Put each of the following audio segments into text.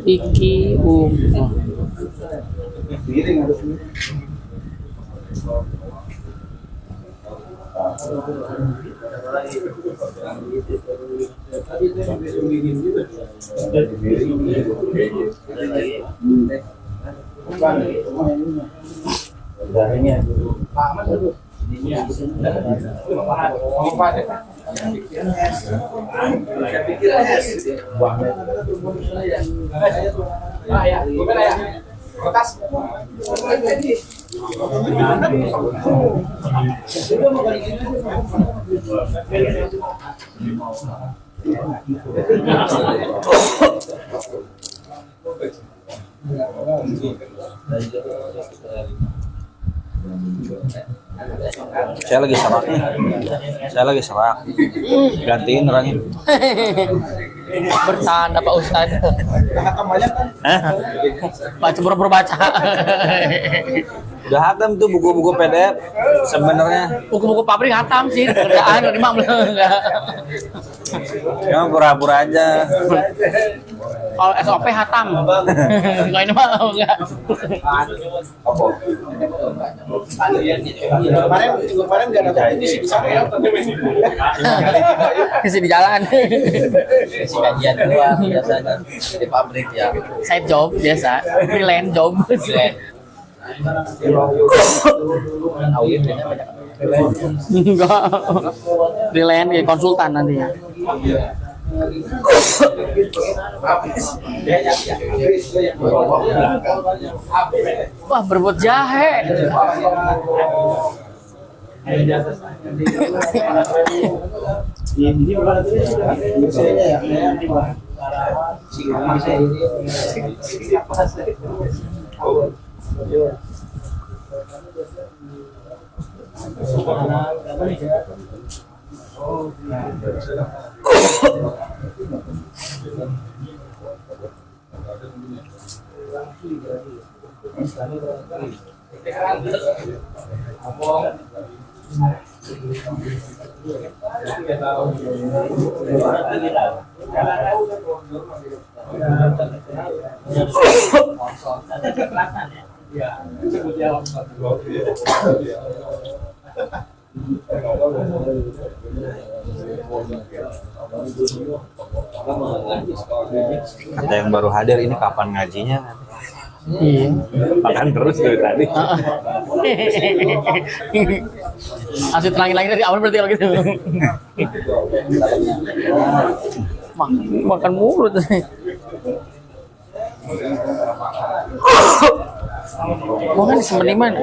Iki Saya lagi serak. Gantiin orangnya. bercanda Pak Ustadz. Baca pura-pura baca. Udah hatam tuh buku-buku PDF sebenarnya. Buku-buku pabrik hatam sih kerjaan dari mak enggak. Cuma pura-pura aja. Kalau SOP hatam. Enggak ini mah enggak. Kemarin enggak ada ini sih bisa ya. Masih di jalan. Si kajian dua biasanya di pabrik ya. Side job biasa, freelance job. Enggak. Freelance kayak konsultan nantinya. Wah, berebut jahe. Ada yang baru hadir, ini kapan ngajinya? Iya. Makan terus dari tadi. Asli tenangin lagi dari awal berarti kalau gitu. Makan mulut. Mau kan disimpan di mana?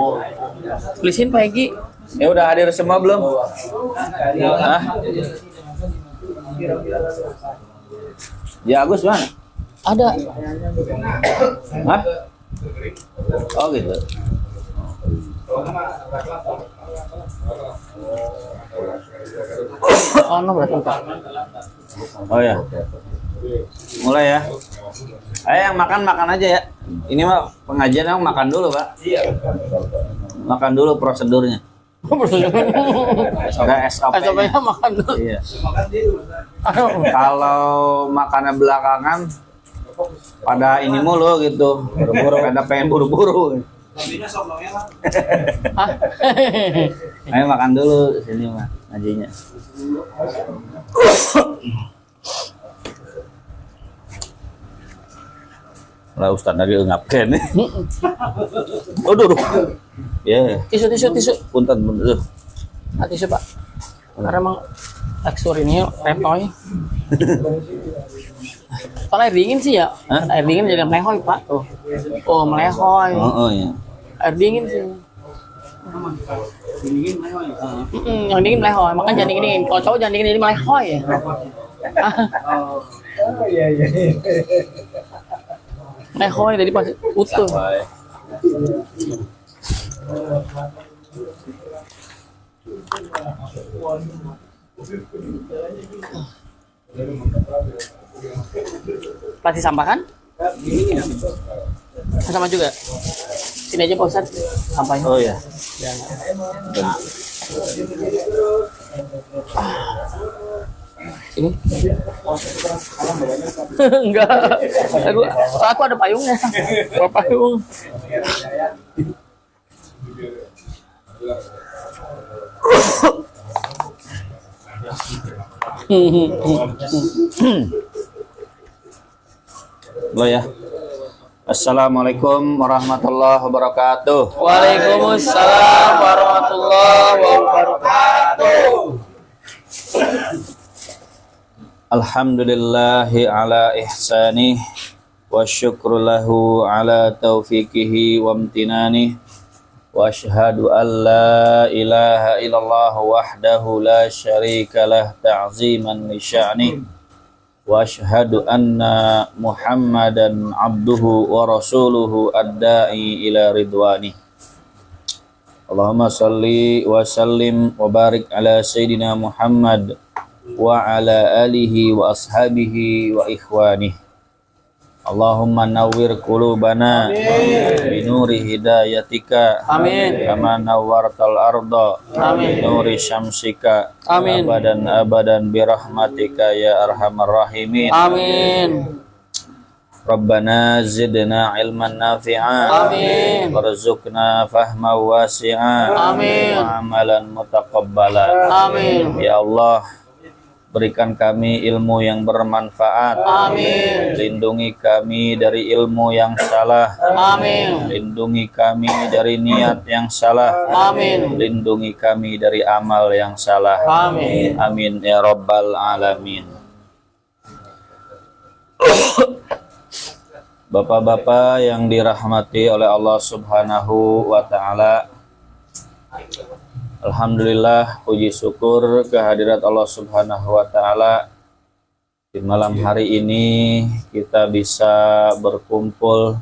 Tulisin Pak Egi. Ya udah hadir semua belum? Hah? Ya Agus mana? Ada. Hah? Oh gitu. Oh no berarti Pak. Oh ya. Mulai ya. Ayo yang makan aja ya. Ini mah pengajian yang makan dulu, Pak. Makan dulu prosedurnya. Ada SOP-nya. SOP-nya makan dulu. Iya. Kalau makannya belakangan pada ini mulu gitu. Buru-buru, pada pengen buru-buru. Ayo makan dulu sini mah ngajinya. Lah Ustaz lagi ngapken. Aduh. Ya. Tisu. Punten. Tisu Pak. Karena emang tekstur ini retoy. Kalau air dingin sih ya. Hah? Air dingin jadi melehoy Pak. Tuh. Oh melehoy. Oh ya. Air dingin sih. Yang dingin melehoy. Makanya jangan dingin. Kalau cowok jangan dingin jadi melehoy ya. Iya. Melehoy tadi pas utuh. Plastik sampah kan? Sama juga. Sini aja Pak Ustadz sampahnya. Oh ya. Ini. Enggak. Aku ada payungnya. Bawa payung. Lo ya. Assalamualaikum warahmatullahi wabarakatuh. Waalaikumsalam warahmatullahi wabarakatuh. Alhamdulillahi ala ihsanih wa syukru lahu ala taufiqihi wa amtinani wa ashhadu an la ilaha illallah wahdahu la syarika lah ta'ziman li sya'nih wa ashhadu anna Muhammadan abduhu wa rasuluhu ad-da'i ila ridwani. Allahumma salli wa sallim wa barik ala sayyidina Muhammad wa ala alihi wa ashabihi wa ikhwani. Allahumma nawwir qulubana bi nuri hidayatika. Amin. Kama nawwartal arda bi nuri syamsika. Amin. Abadan bi rahmatika ya arhamar rahimin. Amin. Rabbana zidna ilman nafi'a. Amin. Warzuqna fahma wasi'a. Amin. Wa amalan mutaqabbala. Amin. Ya Allah, berikan kami ilmu yang bermanfaat. Amin. Lindungi kami dari ilmu yang salah. Amin. Lindungi kami dari niat yang salah. Amin. Lindungi kami dari amal yang salah. Amin. Amin ya rabbal alamin. Bapak-bapak yang dirahmati oleh Allah Subhanahu wa taala, alhamdulillah, puji syukur kehadirat Allah Subhanahu wa taala. Di malam hari ini kita bisa berkumpul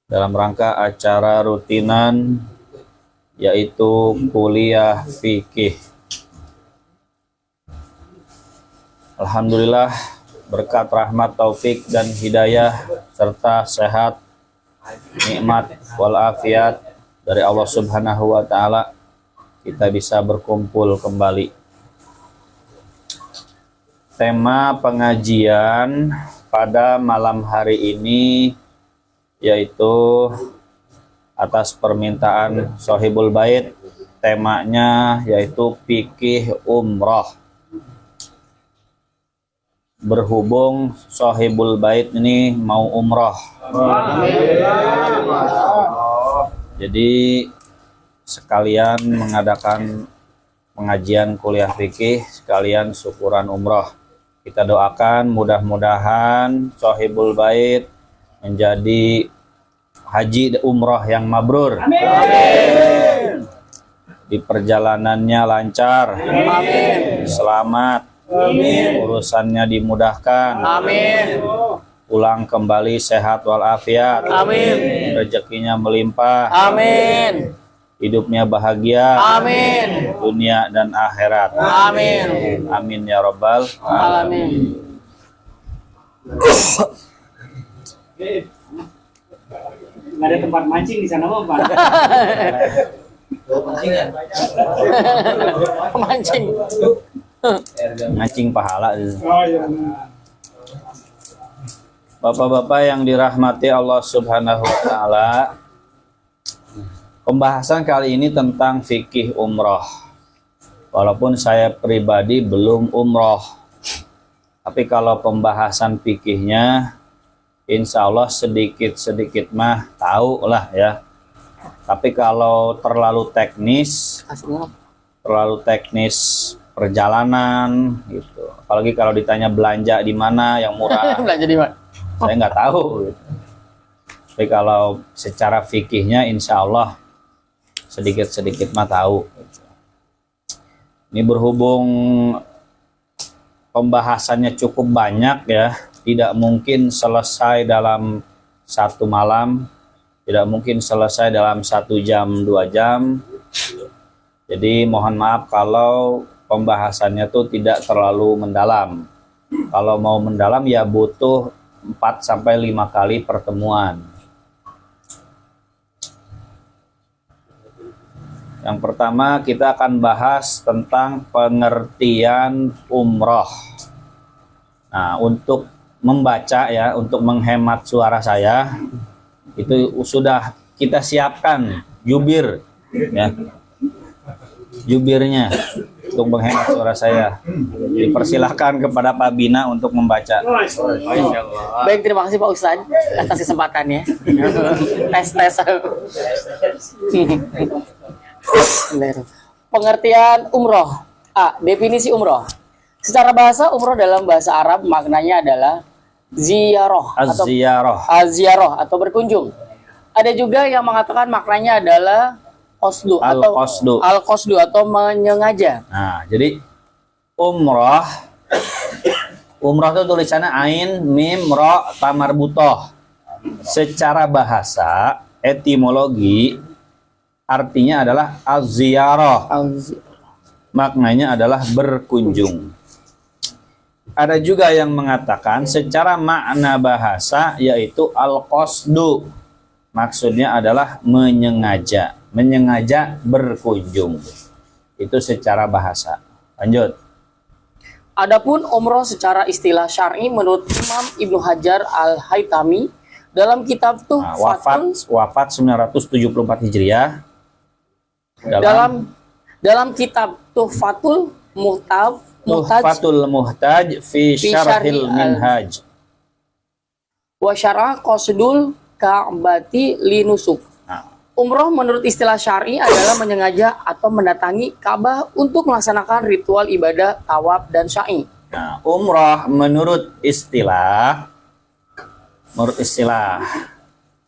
dalam rangka acara rutinan, yaitu kuliah fikih. Alhamdulillah, berkat rahmat, taufik dan hidayah serta sehat, nikmat walafiat dari Allah Subhanahu wa taala, kita bisa berkumpul kembali. Tema pengajian pada malam hari ini yaitu atas permintaan Sohibul Bait, temanya yaitu fikih umroh. Berhubung Sohibul Bait ini mau umroh, jadi sekalian mengadakan pengajian kuliah fikih, sekalian syukuran umroh. Kita doakan mudah-mudahan Sohibul Bait menjadi haji umroh yang mabrur. Amin. Di perjalanannya lancar. Amin. Selamat. Amin. Urusannya dimudahkan. Amin. Pulang kembali sehat walafiat. Amin. Rezekinya melimpah. Amin. Hidupnya bahagia. Amin. Dunia dan akhirat. Amin. Amin ya rabbal alamin. Nggak ada tempat mancing di sana Pak. Mancing. Mancing pahala. Oh iya. Bapak-bapak yang dirahmati Allah Subhanahu wa taala, pembahasan kali ini tentang fikih umroh. Walaupun saya pribadi belum umroh, tapi kalau pembahasan fikihnya insya Allah sedikit-sedikit mah tahu lah ya. Tapi kalau terlalu teknis perjalanan gitu, apalagi kalau ditanya belanja di mana yang murah, Belanja di mana? saya nggak tahu gitu. Tapi kalau secara fikihnya insya Allah sedikit-sedikit mah tahu gitu. Ini berhubung pembahasannya cukup banyak ya, tidak mungkin selesai dalam satu malam, tidak mungkin selesai dalam 1 jam 2 jam. Jadi mohon maaf kalau pembahasannya tuh tidak terlalu mendalam. Kalau mau mendalam ya butuh 4 sampai 5 kali pertemuan. Yang pertama kita akan bahas tentang pengertian umroh. Nah, untuk membaca ya, untuk menghemat suara saya, itu sudah kita siapkan jubir ya. Jubirnya untuk menghemat suara saya. Dipersilahkan kepada Pak Bina untuk membaca. Baik, terima kasih Pak Ustadz atas kesempatannya. Tes. Pengertian umroh. A. Definisi umroh. Secara bahasa, umroh dalam bahasa Arab maknanya adalah ziyaroh atau ziyaroh atau berkunjung. Ada juga yang mengatakan maknanya adalah al-qasdu atau menyengaja. Nah, jadi umroh itu tulisannya ain mim ro ta marbutoh. Secara bahasa etimologi artinya adalah az-ziyarah. Maknanya adalah berkunjung. Ada juga yang mengatakan secara makna bahasa yaitu al-qasdu. Maksudnya adalah menyengaja berkunjung. Itu secara bahasa. Lanjut. Adapun umroh secara istilah syar'i menurut Imam Ibnu Hajar Al-Haytami dalam kitab wafat 974 Hijriah. Dalam kitab Tuhfatul Muhtaj fi Syarhil Minhaj wa syarah qasdul Ka'bati linusuk. Umroh menurut istilah syar'i adalah menyengaja atau mendatangi Ka'bah untuk melaksanakan ritual ibadah tawaf dan sa'i. Nah, umroh menurut istilah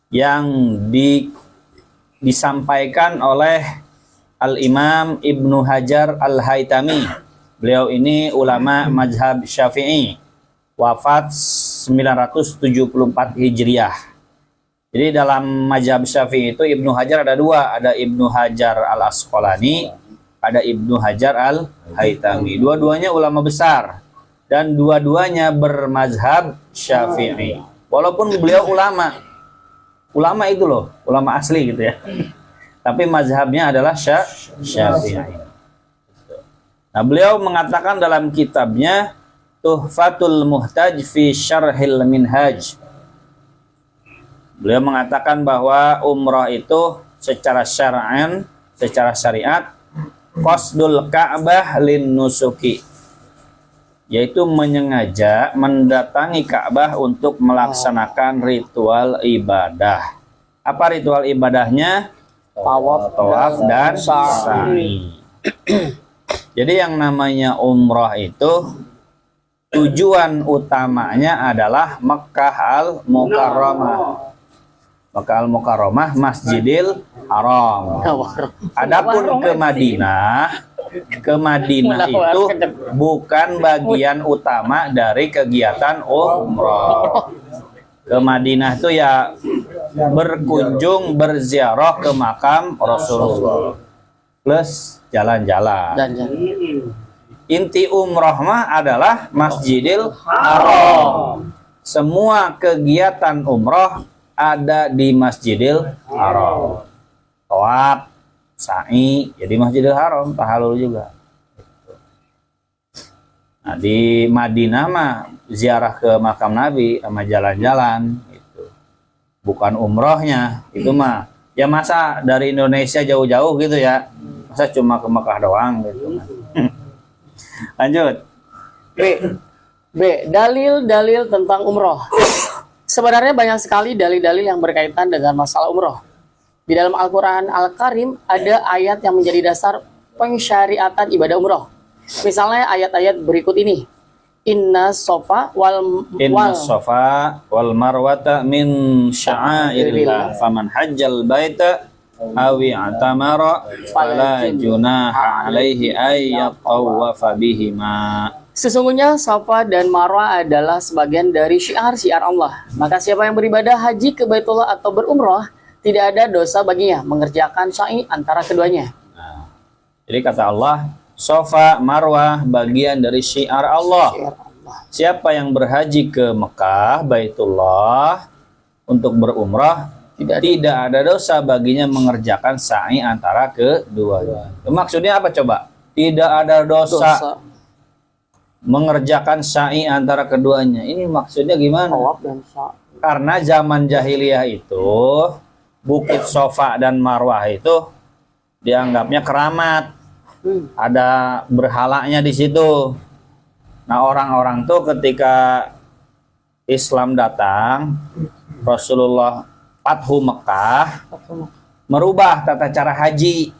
yang disampaikan oleh Al-Imam Ibnu Hajar Al-Haytami. Beliau ini ulama mazhab Syafi'i, wafat 974 Hijriah. Jadi dalam mazhab Syafi'i itu Ibnu Hajar ada dua, ada Ibnu Hajar Al-Asqalani, ada Ibnu Hajar Al-Haytami. Dua-duanya ulama besar dan dua-duanya bermazhab Syafi'i. Walaupun beliau ulama itu loh, ulama asli gitu ya. Tapi mazhabnya adalah Syafi'i. Nah, beliau mengatakan dalam kitabnya Tuhfatul Muhtaj fi Syarhil Minhaj. Beliau mengatakan bahwa umrah itu secara syar'an, secara syariat, qasdul Ka'bah lin nusuki, yaitu menyengaja mendatangi Ka'bah untuk melaksanakan ritual ibadah. Apa ritual ibadahnya? Tawaf dan sa'i. Jadi yang namanya umrah itu tujuan utamanya adalah Mekkah Al-Mukarramah. Mekkah Al-Mukarramah, Masjidil Haram. Adapun ke Madinah itu bukan bagian utama dari kegiatan umrah. Ke Madinah itu ya berkunjung, berziarah ke makam Rasulullah plus jalan-jalan. Inti umrah mah adalah Masjidil Haram. Semua kegiatan umrah ada di Masjidil Haram. Tawaf, sa'i, jadi Masjidil Haram, tahallul juga. Nah, di Madinah mah ziarah ke makam Nabi sama jalan-jalan itu. Bukan umrohnya, itu mah ya masa dari Indonesia jauh-jauh gitu ya. Masa cuma ke Mekah doang gitu kan. Lanjut. B. Dalil-dalil tentang umroh. Sebenarnya banyak sekali dalil-dalil yang berkaitan dengan masalah umroh. Di dalam Al-Quran Al-Karim ada ayat yang menjadi dasar pensyariatan ibadah umroh. Misalnya ayat-ayat berikut ini. Inna sofa wal marwata min sya'airillah faman hajjal baita awi atamara fala junaha alaihi ayyatawafa bihima. Sesungguhnya Safa dan Marwah adalah sebagian dari syiar-syiar Allah. Maka siapa yang beribadah haji ke Baitullah atau berumrah, tidak ada dosa baginya mengerjakan sa'i antara keduanya. Nah, Jadi kata Allah, Safa Marwah bagian dari syiar Allah. Syiar Allah. Siapa yang berhaji ke Mekah, Baitullah, untuk berumrah, tidak ada dosa baginya mengerjakan sa'i antara keduanya. Maksudnya apa coba? Tidak ada dosa mengerjakan sa'i antara keduanya. Ini maksudnya gimana? Tawaf dan sa'i. Karena zaman jahiliyah itu Bukit Safa dan Marwah itu dianggapnya keramat. Ada berhalanya di situ. Nah, orang-orang tuh ketika Islam datang, Rasulullah Fathu Mekah merubah tata cara haji.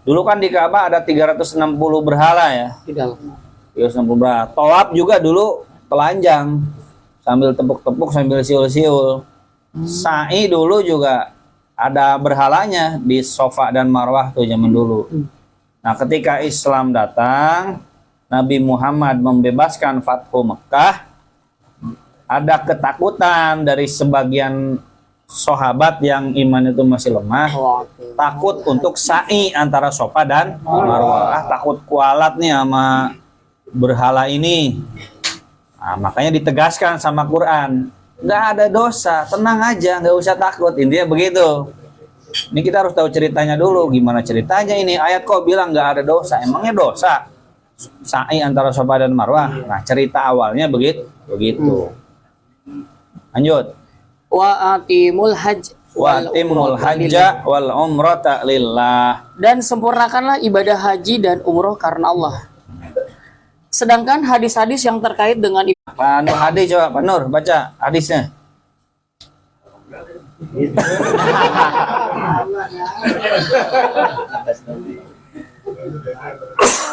Dulu kan di Ka'bah ada 360 berhala ya. Di dalam. 360 berhala. Tawaf juga dulu telanjang sambil tepuk-tepuk sambil siul-siul. Sa'i dulu juga ada berhalanya di Safa dan Marwah tuh zaman dulu. Nah, ketika Islam datang, Nabi Muhammad membebaskan Fathu Mekah, ada ketakutan dari sebagian sahabat yang iman itu masih lemah, takut untuk sa'i antara Safa dan Marwah. Takut kualat nih sama berhala ini. Nah, makanya ditegaskan sama Quran, nggak ada dosa, tenang aja, nggak usah takut. Intinya begitu. Ini kita harus tahu ceritanya dulu. Gimana ceritanya ini? Ayat kok bilang nggak ada dosa? Emangnya dosa sa'i antara Safa dan Marwah? Nah, cerita awalnya begitu. Lanjut. Wa atimul hajj Wa timul hajja wal umrata lillah. dan sempurnakanlah ibadah haji dan umroh karena Allah. Sedangkan hadis-hadis yang terkait dengan Pak Nur hadis coba, Pak Nur baca hadisnya.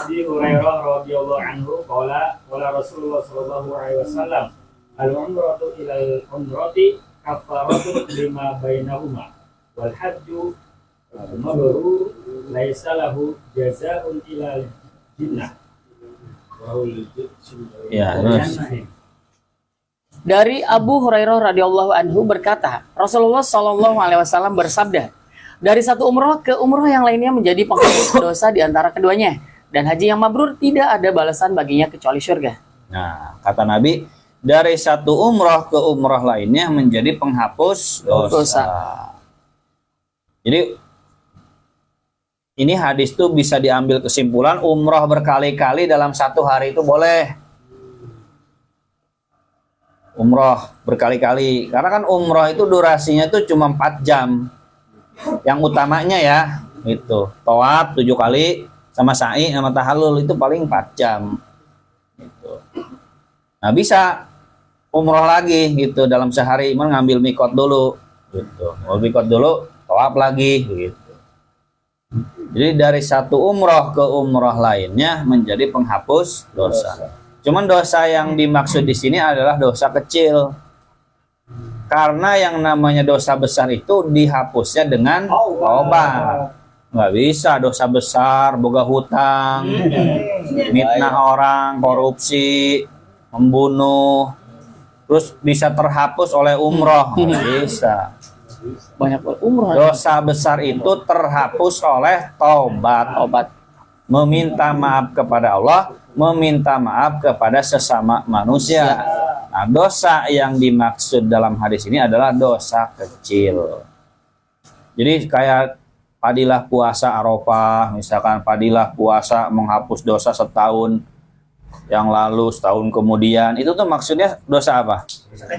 Abi Hurairah radhiyallahu anhu qala Rasulullah sallallahu alaihi wasallam al-umratu ilal umrati kafaratun lima bainahuma wal hajju mabrur laisa lahu jazaa'un ilal jinnah. Ya, terus. Dari Abu Hurairah radhiyallahu anhu berkata, Rasulullah Shallallahu alaihi wasallam bersabda, dari satu umroh ke umroh yang lainnya menjadi penghapus dosa di antara keduanya, dan haji yang mabrur tidak ada balasan baginya kecuali surga. Nah, kata Nabi, dari satu umroh ke umroh lainnya menjadi penghapus dosa. Jadi ini hadis tuh bisa diambil kesimpulan umroh berkali-kali dalam satu hari itu boleh. Umroh berkali-kali. Karena kan umroh itu durasinya tuh cuma 4 jam. Yang utamanya ya, itu tawaf 7 kali sama sa'i sama tahallul itu paling 4 jam. Gitu. Nah, bisa umroh lagi gitu dalam sehari, ngambil mikot dulu gitu. Mau mikot dulu, tawaf lagi gitu. Jadi dari satu umroh ke umroh lainnya menjadi penghapus dosa. Cuman dosa yang dimaksud di sini adalah dosa kecil. Karena yang namanya dosa besar itu dihapusnya dengan taubat. Nggak bisa dosa besar, boga hutang, mitnah orang, korupsi, membunuh, terus bisa terhapus oleh umroh. Nggak bisa. Banyak umroh. Dosa besar itu terhapus oleh taubat. Meminta maaf kepada Allah, meminta maaf kepada sesama manusia. Nah, dosa yang dimaksud dalam hadis ini adalah dosa kecil. Jadi kayak fadilah puasa Arafah, misalkan fadilah puasa menghapus dosa setahun yang lalu, setahun kemudian, itu tuh maksudnya dosa apa?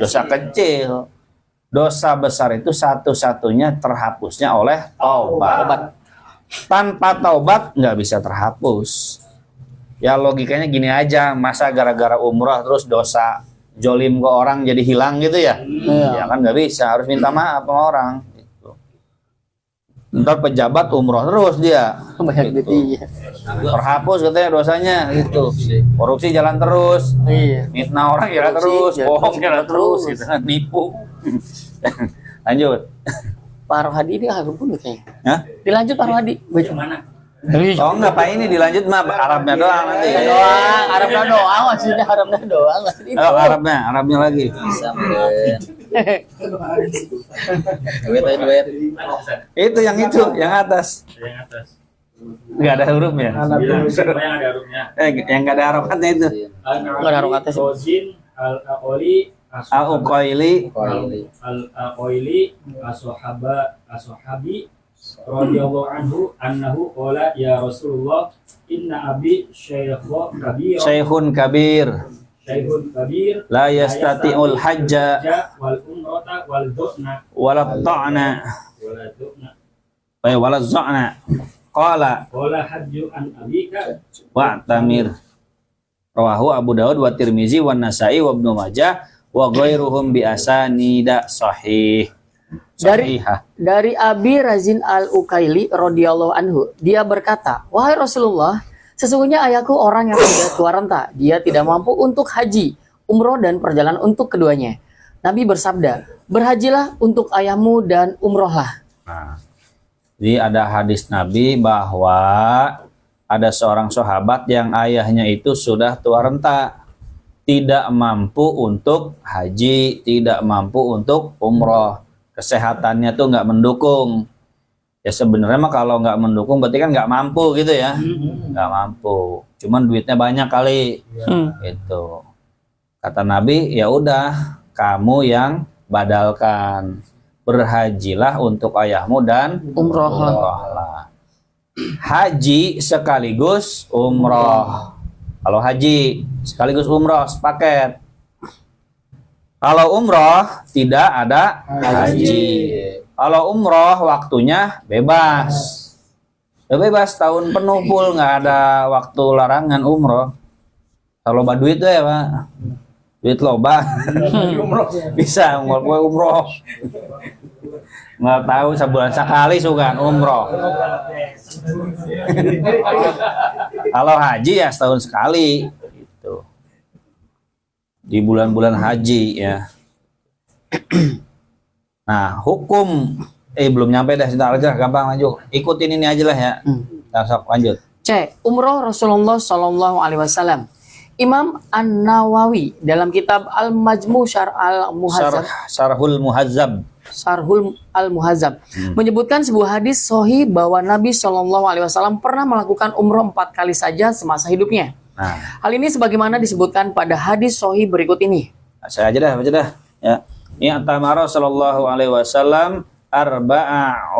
Dosa kecil. Dosa besar itu satu-satunya terhapusnya oleh taubat. Tanpa taubat nggak bisa terhapus. Ya logikanya gini aja, masa gara-gara umrah terus dosa jolim ke orang jadi hilang gitu ya? Ya kan nggak bisa, harus minta maaf sama orang. Gitu. Ntar pejabat umrah terus dia. Banyak Gitu. iya. Terhapus katanya dosanya gitu. Korupsi jalan terus, Iya. mitnah orang jalan terus, bohong jalan terus, gitu. Nipu. Lanjut. Pak Rohadi ini agak bunuh kayaknya. Hah? Dilanjut Pak Rohadi. Bagaimana? Oh enggak, Pak, ini dilanjut mah Arabnya doang nanti. Doang, Arabnya doang maksudnya Arabnya doang maksudnya. Oh, Arabnya lagi. Bisa meren. Duit. Itu yang atas. Yang atas. Nggak ada hurufnya. 9 siapa yang ada hurufnya? Yang nggak ada harokatnya itu. Nggak ada harokatnya sih. Rozin, Al-Aqoli, Al-Uqaili Al-Aqoli, As-Sahabi, radhiyallahu anhu, annahu qala ya Rasulullah, inna abi Syekhun kabir Syekhun kabir la yastati'ul hajja wal umrata wal du'na wala ta'na wala za'na qala hajju an abika wa'tamir. Rawahu Abu Daud wa Tirmizi wa Nasa'i wa Ibnu Majah wa ghairuhum bi asanida sahih. Dari Abi Razin Al-Ukaili radhiyallahu anhu, dia berkata, "Wahai Rasulullah, sesungguhnya ayahku orang yang sudah tua renta. Dia tidak mampu untuk haji, umroh dan perjalanan untuk keduanya." Nabi bersabda, "Berhajilah untuk ayahmu dan umrohlah." Nah, jadi ada hadis Nabi bahwa ada seorang sahabat yang ayahnya itu sudah tua renta, tidak mampu untuk haji, tidak mampu untuk umroh, kesehatannya tuh nggak mendukung. Ya sebenarnya mah kalau nggak mendukung berarti kan nggak mampu gitu ya, nggak mampu. Cuman duitnya banyak kali, gitu. Kata Nabi, ya udah kamu yang badalkan, berhajilah untuk ayahmu dan umrohlah. Haji sekaligus umroh. Kalau haji sekaligus umroh sepaket. Kalau umroh tidak ada haji. Kalau umroh waktunya bebas. Bebas tahun penuh full, nggak ada waktu larangan umroh. Kalau duit tuh ya Pak, duit loba bisa umroh. Nggak tahu sebulan sekali suka umroh. Kalau haji ya setahun sekali gitu. Di bulan-bulan haji ya. Nah, hukum belum nyampe dah, sebentar aja, gampang lanjut. Ikutin ini aja lah ya. Langsung lanjut. C. Umroh Rasulullah Shallallahu Alaihi Wasallam. Imam An-Nawawi dalam kitab Al-Majmu' Syarh Al-Muhazzab Syarhul Al-Muhazzab menyebutkan sebuah hadis sahih bahwa Nabi Shallallahu Alaihi Wasallam pernah melakukan umroh 4 kali saja semasa hidupnya. Nah, Hal ini sebagaimana disebutkan pada hadis sahih berikut ini. saya aja dah, baca dah. Ya. I'tamara sallallahu alaihi wasallam arba'a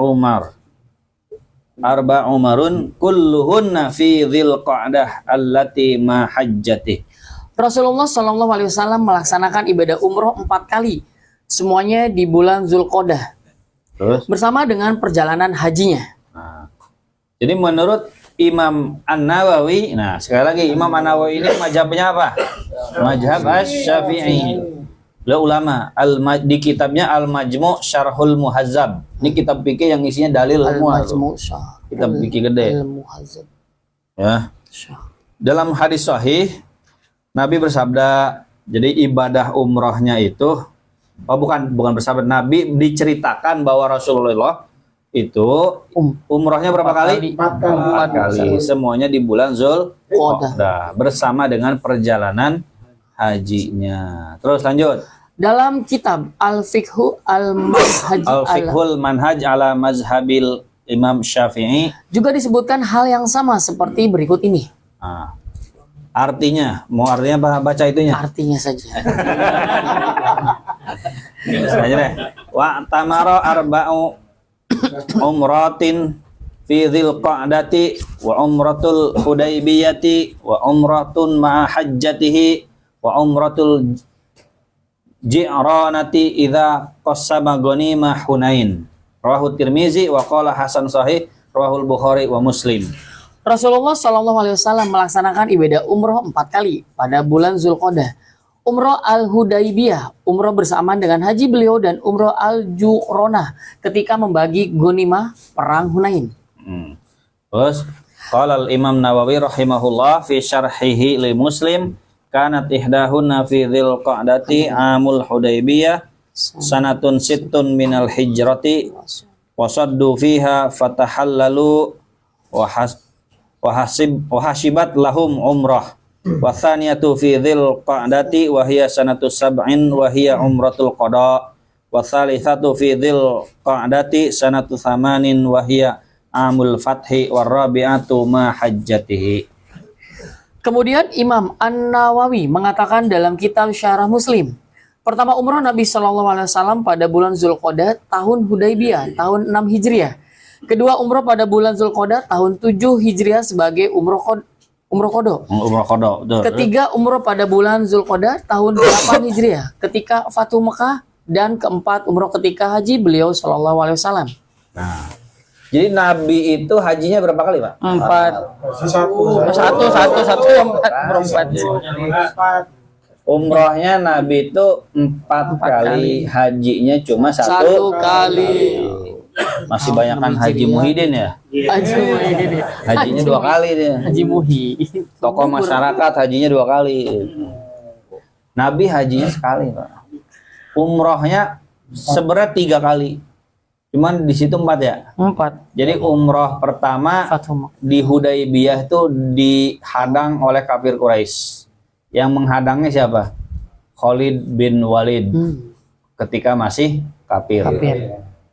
umarun kulluhunna fi dzil qa'dah allati ma hajjati. Rasulullah Shallallahu Alaihi Wasallam melaksanakan ibadah umroh 4 kali, semuanya di bulan Zulqa'dah, Terus? bersama dengan perjalanan hajinya. Nah, jadi menurut Imam An-Nawawi, nah sekali lagi Imam An-Nawawi ini mazhabnya apa? Mazhab Asy-Syafi'i. Beliau ulama di kitabnya Al-Majmu' Syarhul Muhazzab. Ini kitab fikih yang isinya dalil semua. Kitab fikih gede. Al-Muhazzab. Ya. Dalam hadis sahih Nabi bersabda, jadi ibadah umrohnya itu bukan bersabda, Nabi diceritakan bahwa Rasulullah itu umrohnya berapa kali? 4 kali. Semuanya di bulan Zulqa'dah bersama dengan perjalanan hajinya. Terus lanjut. Dalam kitab Al-Fiqhul Manhaj ala mazhabil Imam Syafi'i juga disebutkan hal yang sama seperti berikut ini. Nah, artinya baca itunya. Artinya saja. Saja deh. Wa tamara arba'u umratin fi dzil qa'dati wa umratul hudaybiyati wa umratun ma'a hajjatihi wa umratul ji'ranati idza qassama ghanimah Hunain. Rawahu Tirmizi wa qala hasan sahih, rawahul Bukhari wa Muslim. Rasulullah Shallallahu Alaihi Wasallam melaksanakan ibadah umroh 4 kali pada bulan Zulqa'dah. Umroh Al-Hudaybiyah, umroh bersamaan dengan haji beliau, dan umroh Al-Ju'ronah ketika membagi ghanimah perang Hunain. Terus qala al-Imam Nawawi rahimahullah fi syarhihi li Muslim, kanat ihdahunna fi dzil qa'dati amul Hudaybiyah sanatun sittun minal hijrati wasaddu fiha fatahallalu wahasibat lahum umrah wa thaniyatu fi dzil qa'dati wa hiya sanatu sab'in wa hiya umratul qada wa thalithatu fi dzil qa'dati sanatu thamanin wa hiya amul fathi warabi'atu ma hajjatihi. Kemudian Imam An-Nawawi mengatakan dalam kitab Syarah Muslim, pertama umrah Nabi Shallallahu Alaihi Wasallam pada bulan Zulqa'dah tahun Hudaybiyah tahun 6 Hijriah. Kedua umrah pada bulan Zulqa'dah tahun 7 Hijriah sebagai umrah kodo. Umrah qada. Betul. Ketiga umrah pada bulan Zulqa'dah tahun 8 Hijriah ketika Fatuh Mekah, dan keempat umrah ketika haji beliau Shallallahu Alaihi Wasallam. Nah, jadi Nabi itu hajinya berapa kali, Pak? 4. Satu empat. Umrohnya Nabi itu 4 kali, hajinya cuma Satu kali. Masih banyakan Haji Muhyiddin ya? Haji Muhyiddin. Hajinya 2 kali dia. Haji Muhi. Tokoh masyarakat hajinya 2 kali. Nabi hajinya sekali, Pak. Umrohnya sebenarnya 3 kali. Cuman di situ 4 ya? 4. Jadi umroh pertama Fatuh Mekah. di Hudaybiyah itu dihadang oleh kafir Quraisy. Yang menghadangnya siapa? Khalid bin Walid ketika masih kafir.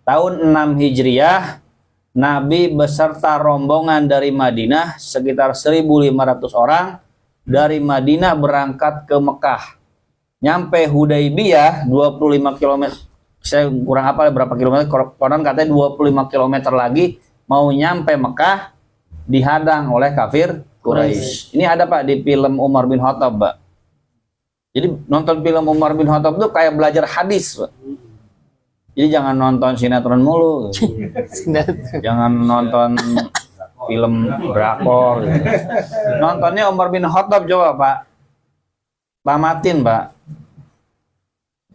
Tahun 6 Hijriah, Nabi beserta rombongan dari Madinah sekitar 1.500 orang dari Madinah berangkat ke Mekah. Nyampe Hudaybiyah 25 km. Saya kurang apa berapa kilometer, konon katanya 25 km lagi mau nyampe Mekah, dihadang oleh kafir Quraisy. Ini ada, Pak, di film Umar bin Khattab, Pak. Jadi nonton film Umar bin Khattab tuh kayak belajar hadis, Pak. Jadi jangan nonton sinetron mulu. Jangan nonton film drakor gitu. Nontonnya Umar bin Khattab coba, Pak. Tamatin, Pak.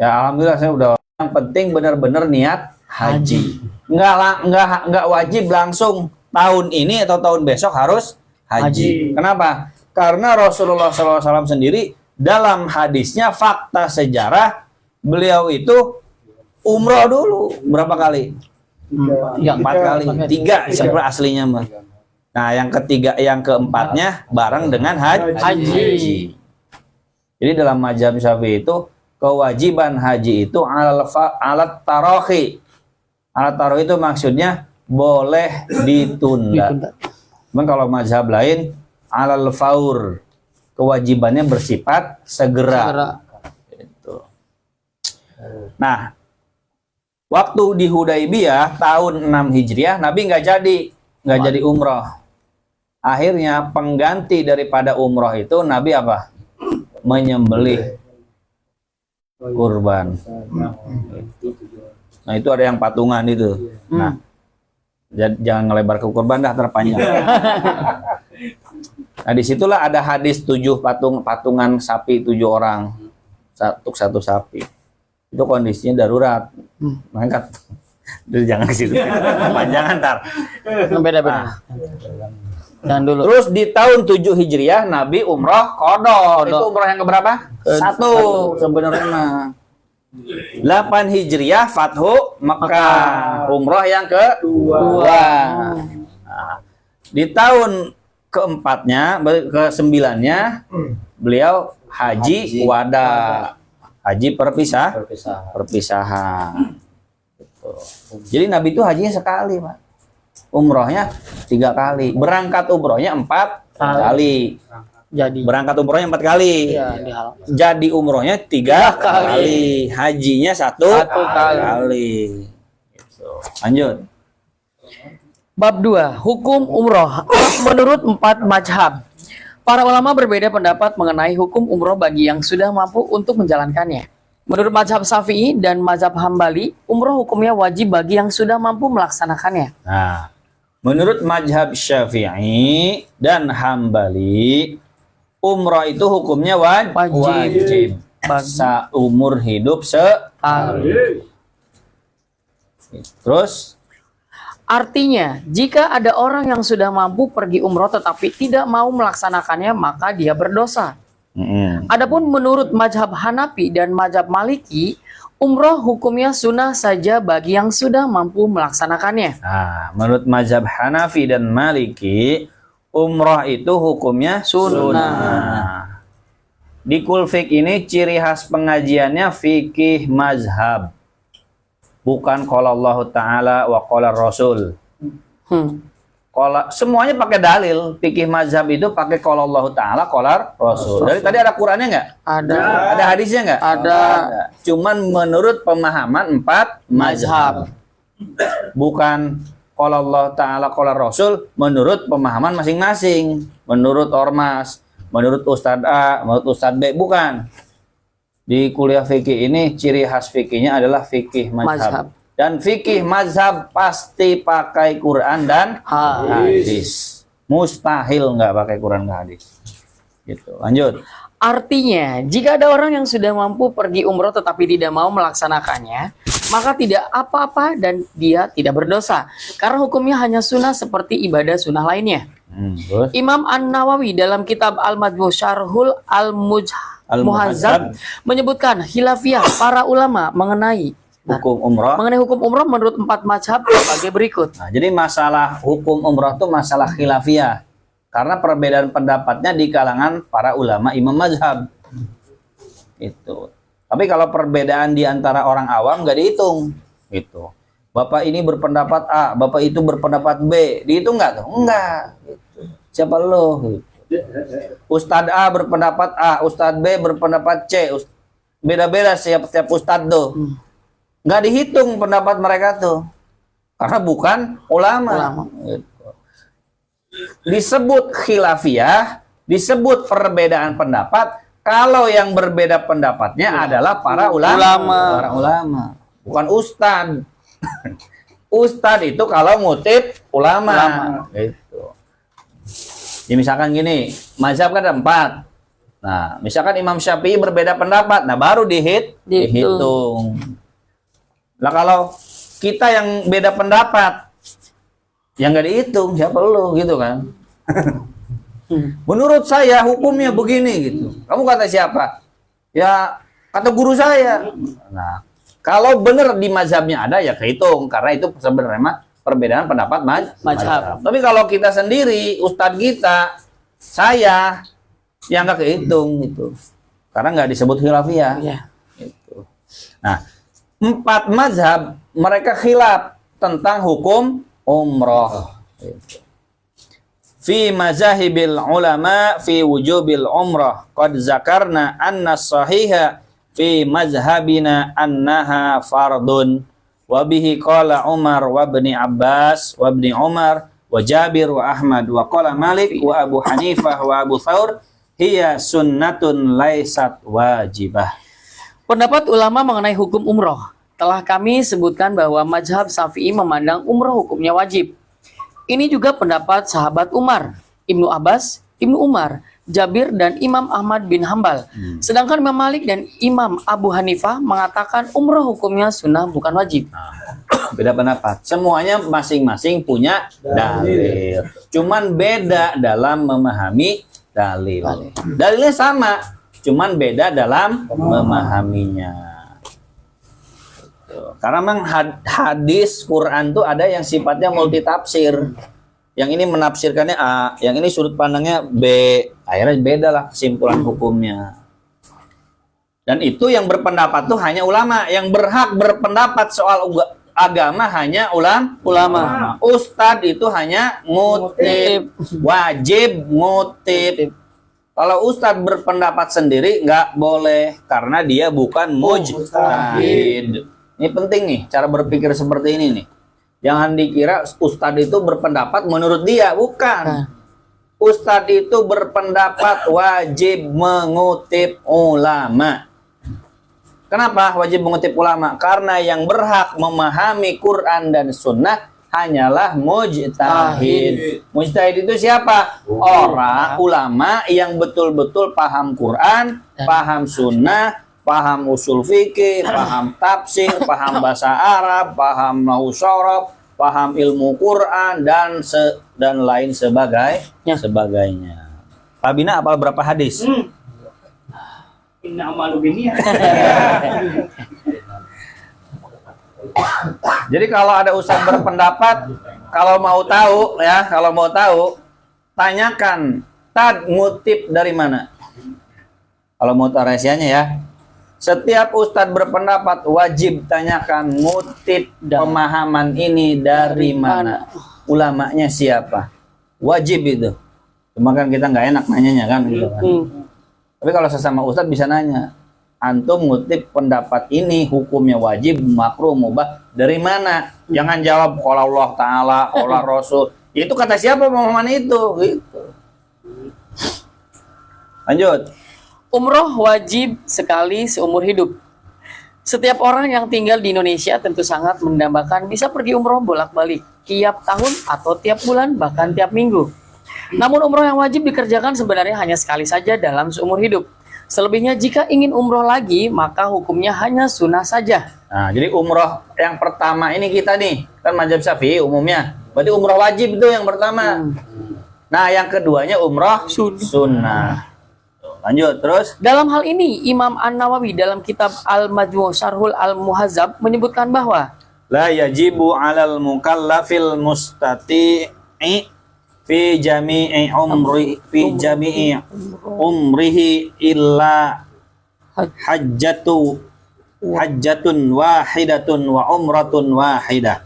Ya alhamdulillah saya udah. Yang penting benar-benar niat haji. Enggak wajib langsung tahun ini atau tahun besok harus haji. Kenapa? Karena Rasulullah SAW sendiri dalam hadisnya, fakta sejarah, beliau itu umroh dulu berapa kali? 4 kali. 3 sebenarnya aslinya, Mas. Nah, yang ketiga, yang keempatnya bareng dengan haji. Jadi dalam mazhab Syafi'i itu kewajiban haji itu alat tarohi. Alat tarohi itu maksudnya boleh ditunda. Cuman kalau mazhab lain alal faur, kewajibannya bersifat segera. Gitu. Nah, waktu di Hudaybiyah tahun 6 Hijriah Nabi nggak jadi umroh. Akhirnya pengganti daripada umroh itu Nabi apa? Menyembelih kurban. Nah, itu ada yang patungan itu. Nah, jangan ngelebar ke kurban dah, terpanjang. Nah, disitulah ada hadis 7 patungan sapi 7 orang untuk 1 sapi. Itu kondisinya darurat. Makanya jangan ke situ. Panjangan ntar. Beda-beda. Dan dulu. Terus di tahun 7 Hijriah Nabi umroh qada. Itu umroh yang keberapa? 1 sebenarnya mah. 8 Hijriah Fathu Mekah. Umroh yang kedua. Nah, di tahun keempatnya, ke-9-nya beliau haji wada. Haji perpisahan. Gitu. Jadi Nabi itu hajinya sekali, Pak. Umrohnya 3 kali. Berangkat umrohnya 4 kali. Jadi Berangkat umrohnya 4 kali. ya, Jadi umrohnya 3 kali. Hajinya 1 kali. Gitu. Lanjut. Bab 2, hukum umroh menurut 4 mazhab. Para ulama berbeda pendapat mengenai hukum umroh bagi yang sudah mampu untuk menjalankannya. Menurut mazhab Syafi'i dan mazhab Hambali, umroh hukumnya wajib bagi yang sudah mampu melaksanakannya. Nah, menurut mazhab Syafi'i dan Hambali, umroh itu hukumnya wajib. Seumur hidup sekali. Terus Artinya, jika ada orang yang sudah mampu pergi umroh tetapi tidak mau melaksanakannya, maka dia berdosa. Adapun menurut mazhab Hanafi dan mazhab Maliki, umroh hukumnya sunnah saja bagi yang sudah mampu melaksanakannya. Nah, menurut mazhab Hanafi dan Maliki, umroh itu hukumnya sunnah. Di Kulfik ini ciri khas pengajiannya fikih mazhab. Bukan qala Allah Ta'ala wa qala Rasul. semuanya pakai dalil. Fikih mazhab itu pakai qala Allah Ta'ala, qala Rasul. Dari tadi ada Qur'annya nggak? Ada. Ada hadisnya nggak? Ada. Cuman menurut pemahaman 4 mazhab. Bukan qala Allah Ta'ala, qala Rasul menurut pemahaman masing-masing. Menurut ormas, menurut Ustadz A, menurut Ustadz B, bukan. Di kuliah fikih ini ciri khas fikihnya adalah fikih mazhab. Dan fikih mazhab pasti pakai Quran dan hadis. Mustahil nggak pakai Quran dan hadis. Gitu. Lanjut. Artinya, jika ada orang yang sudah mampu pergi umroh tetapi tidak mau melaksanakannya, maka tidak apa-apa dan dia tidak berdosa. Karena hukumnya hanya sunnah seperti ibadah sunnah lainnya. Terus? Imam An-Nawawi dalam kitab Al-Majmu' Syarhul Al-Muhazzab menyebutkan khilafiyah para ulama mengenai hukum umrah menurut 4 mazhab sebagai berikut. Nah, jadi masalah hukum umrah itu masalah khilafiyah. Karena perbedaan pendapatnya di kalangan para ulama imam mazhab. Itu. Tapi kalau perbedaan di antara orang awam nggak dihitung. Gitu. Bapak ini berpendapat A, bapak itu berpendapat B, dihitung nggak tuh? Enggak. Gitu. Siapa lo? Gitu. Ustadz A berpendapat A, Ustadz B berpendapat C. Beda-beda setiap ustadz tuh. Nggak dihitung pendapat mereka tuh. Karena bukan ulama. Gitu. Disebut khilafiyah, disebut perbedaan pendapat kalau yang berbeda pendapatnya adalah para ulama. Para ulama, bukan ustadz. Ustadz itu kalau ngutip ulama. Gitu. Ya, misalkan gini, mazhab kan ada 4. Nah, misalkan Imam Syafi'i berbeda pendapat, nah baru dihitung. Lah kalau kita yang beda pendapat, yang nggak dihitung, siapa lu gitu kan? Menurut saya hukumnya begini gitu. Kamu kata siapa? Ya kata guru saya. Nah, kalau benar di mazhabnya ada ya kehitung karena itu sebenarnya perbedaan pendapat mazhab. Tapi kalau kita sendiri, ustadz kita, saya yang nggak kehitung gitu. Karena nggak disebut khilafiyah. Gitu. Nah, 4 mazhab mereka khilaf tentang hukum umroh. Gitu. Fi mazahibil ulama fi wujubil umrah qad zakarna anna sahiha fi mazhabina annaha fardun wa bihi qala Umar wa ibni Abbas wa ibni Umar wa Jabir wa Ahmad wa qala Malik wa Abu Hanifah wa Abu Thawr hiya sunnatun laisat wajibah. Pendapat ulama mengenai hukum umroh telah kami sebutkan bahwa mazhab Syafi'i memandang umroh hukumnya wajib. Ini juga pendapat sahabat Umar, Ibnu Abbas, Ibnu Umar, Jabir, dan Imam Ahmad bin Hambal. Sedangkan Imam Malik dan Imam Abu Hanifah mengatakan umroh hukumnya sunnah bukan wajib. Beda pendapat. Semuanya masing-masing punya dalil. Cuman beda dalam memahami dalil. Dalilnya sama, cuman beda dalam memahaminya. Karena memang hadis Quran tuh ada yang sifatnya multitafsir. Yang ini menafsirkannya A, yang ini sudut pandangnya B. Akhirnya beda lah kesimpulan hukumnya. Dan itu yang berpendapat tuh hanya ulama. Yang berhak berpendapat soal agama hanya ulama. Ustadz itu hanya ngutip. Wajib ngutip. Kalau ustadz berpendapat sendiri nggak boleh. Karena dia bukan mujtahid. Ini penting nih, cara berpikir seperti ini nih. Jangan dikira ustadz itu berpendapat menurut dia, bukan. Ustadz itu berpendapat wajib mengutip ulama. Kenapa wajib mengutip ulama? Karena yang berhak memahami Quran dan Sunnah hanyalah mujtahid. Mujtahid itu siapa? Orang ulama yang betul-betul paham Quran, paham Sunnah, paham usul fikih, paham tafsir, paham bahasa Arab, paham nahwu syaraf, paham ilmu Quran dan lain sebagainya. Pak Bina apal berapa hadis? Inna amalu biniyat. Jadi kalau ada ustadz berpendapat, kalau mau tahu, tanyakan, Tad ngutip dari mana? Kalau mau tahu rahasianya ya. Setiap ustadz berpendapat wajib tanyakan ngutip pemahaman ini dari mana? Ulamanya siapa? wajib itu. Cuma kan kita nggak enak nanyanya kan gitu kan. Tapi kalau sesama ustadz bisa nanya, antum ngutip pendapat ini hukumnya wajib, makruh, mubah dari mana? Jangan jawab qala Allah Ta'ala, qala Rasul. Itu kata siapa pemahaman itu? Gitu. Lanjut. Umroh wajib sekali seumur hidup. Setiap orang yang tinggal di Indonesia tentu sangat mendambakan bisa pergi umroh bolak-balik tiap tahun atau tiap bulan bahkan tiap minggu. Namun umroh yang wajib dikerjakan sebenarnya hanya sekali saja dalam seumur hidup. Selebihnya jika ingin umroh lagi maka hukumnya hanya sunnah saja. Nah, jadi umroh yang pertama ini kita nih kan mazhab Syafi'i umumnya. Berarti umroh wajib itu yang pertama. Nah, yang keduanya umroh sunnah. Lanjut terus. Dalam hal ini Imam An-Nawawi dalam kitab Al-Majmu' Syarhul Al-Muhazzab menyebutkan bahwa La yajibu 'alal mukallafil mustati'i fi jami'i umrihi illa hajjatun wahidatun wa umratun wahidah.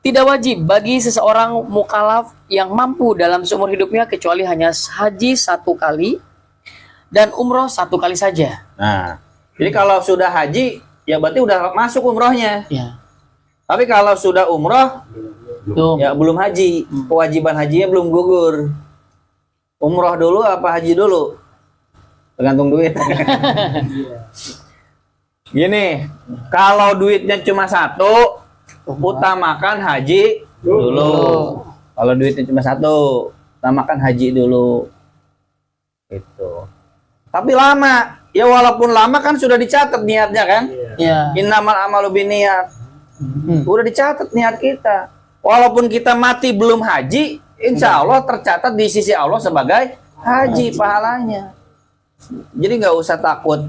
tidak wajib bagi seseorang mukallaf yang mampu dalam seumur hidupnya kecuali hanya haji 1 kali dan umroh 1 kali saja. Nah, jadi kalau sudah haji ya berarti udah masuk umrohnya. Ya. Tapi kalau sudah umroh ya belum haji, kewajiban hajinya belum gugur. Umroh dulu apa haji dulu? Tergantung duit. Gini, kalau duitnya cuma 1, utamakan haji dulu. Kalau duitnya cuma 1, utamakan haji dulu. Itu. Tapi lama, ya walaupun lama kan sudah dicatat niatnya kan? Ya. Innamal amalu binniyat. Udah dicatat niat kita. Walaupun kita mati belum haji, insya Allah tercatat di sisi Allah sebagai haji pahalanya. Jadi nggak usah takut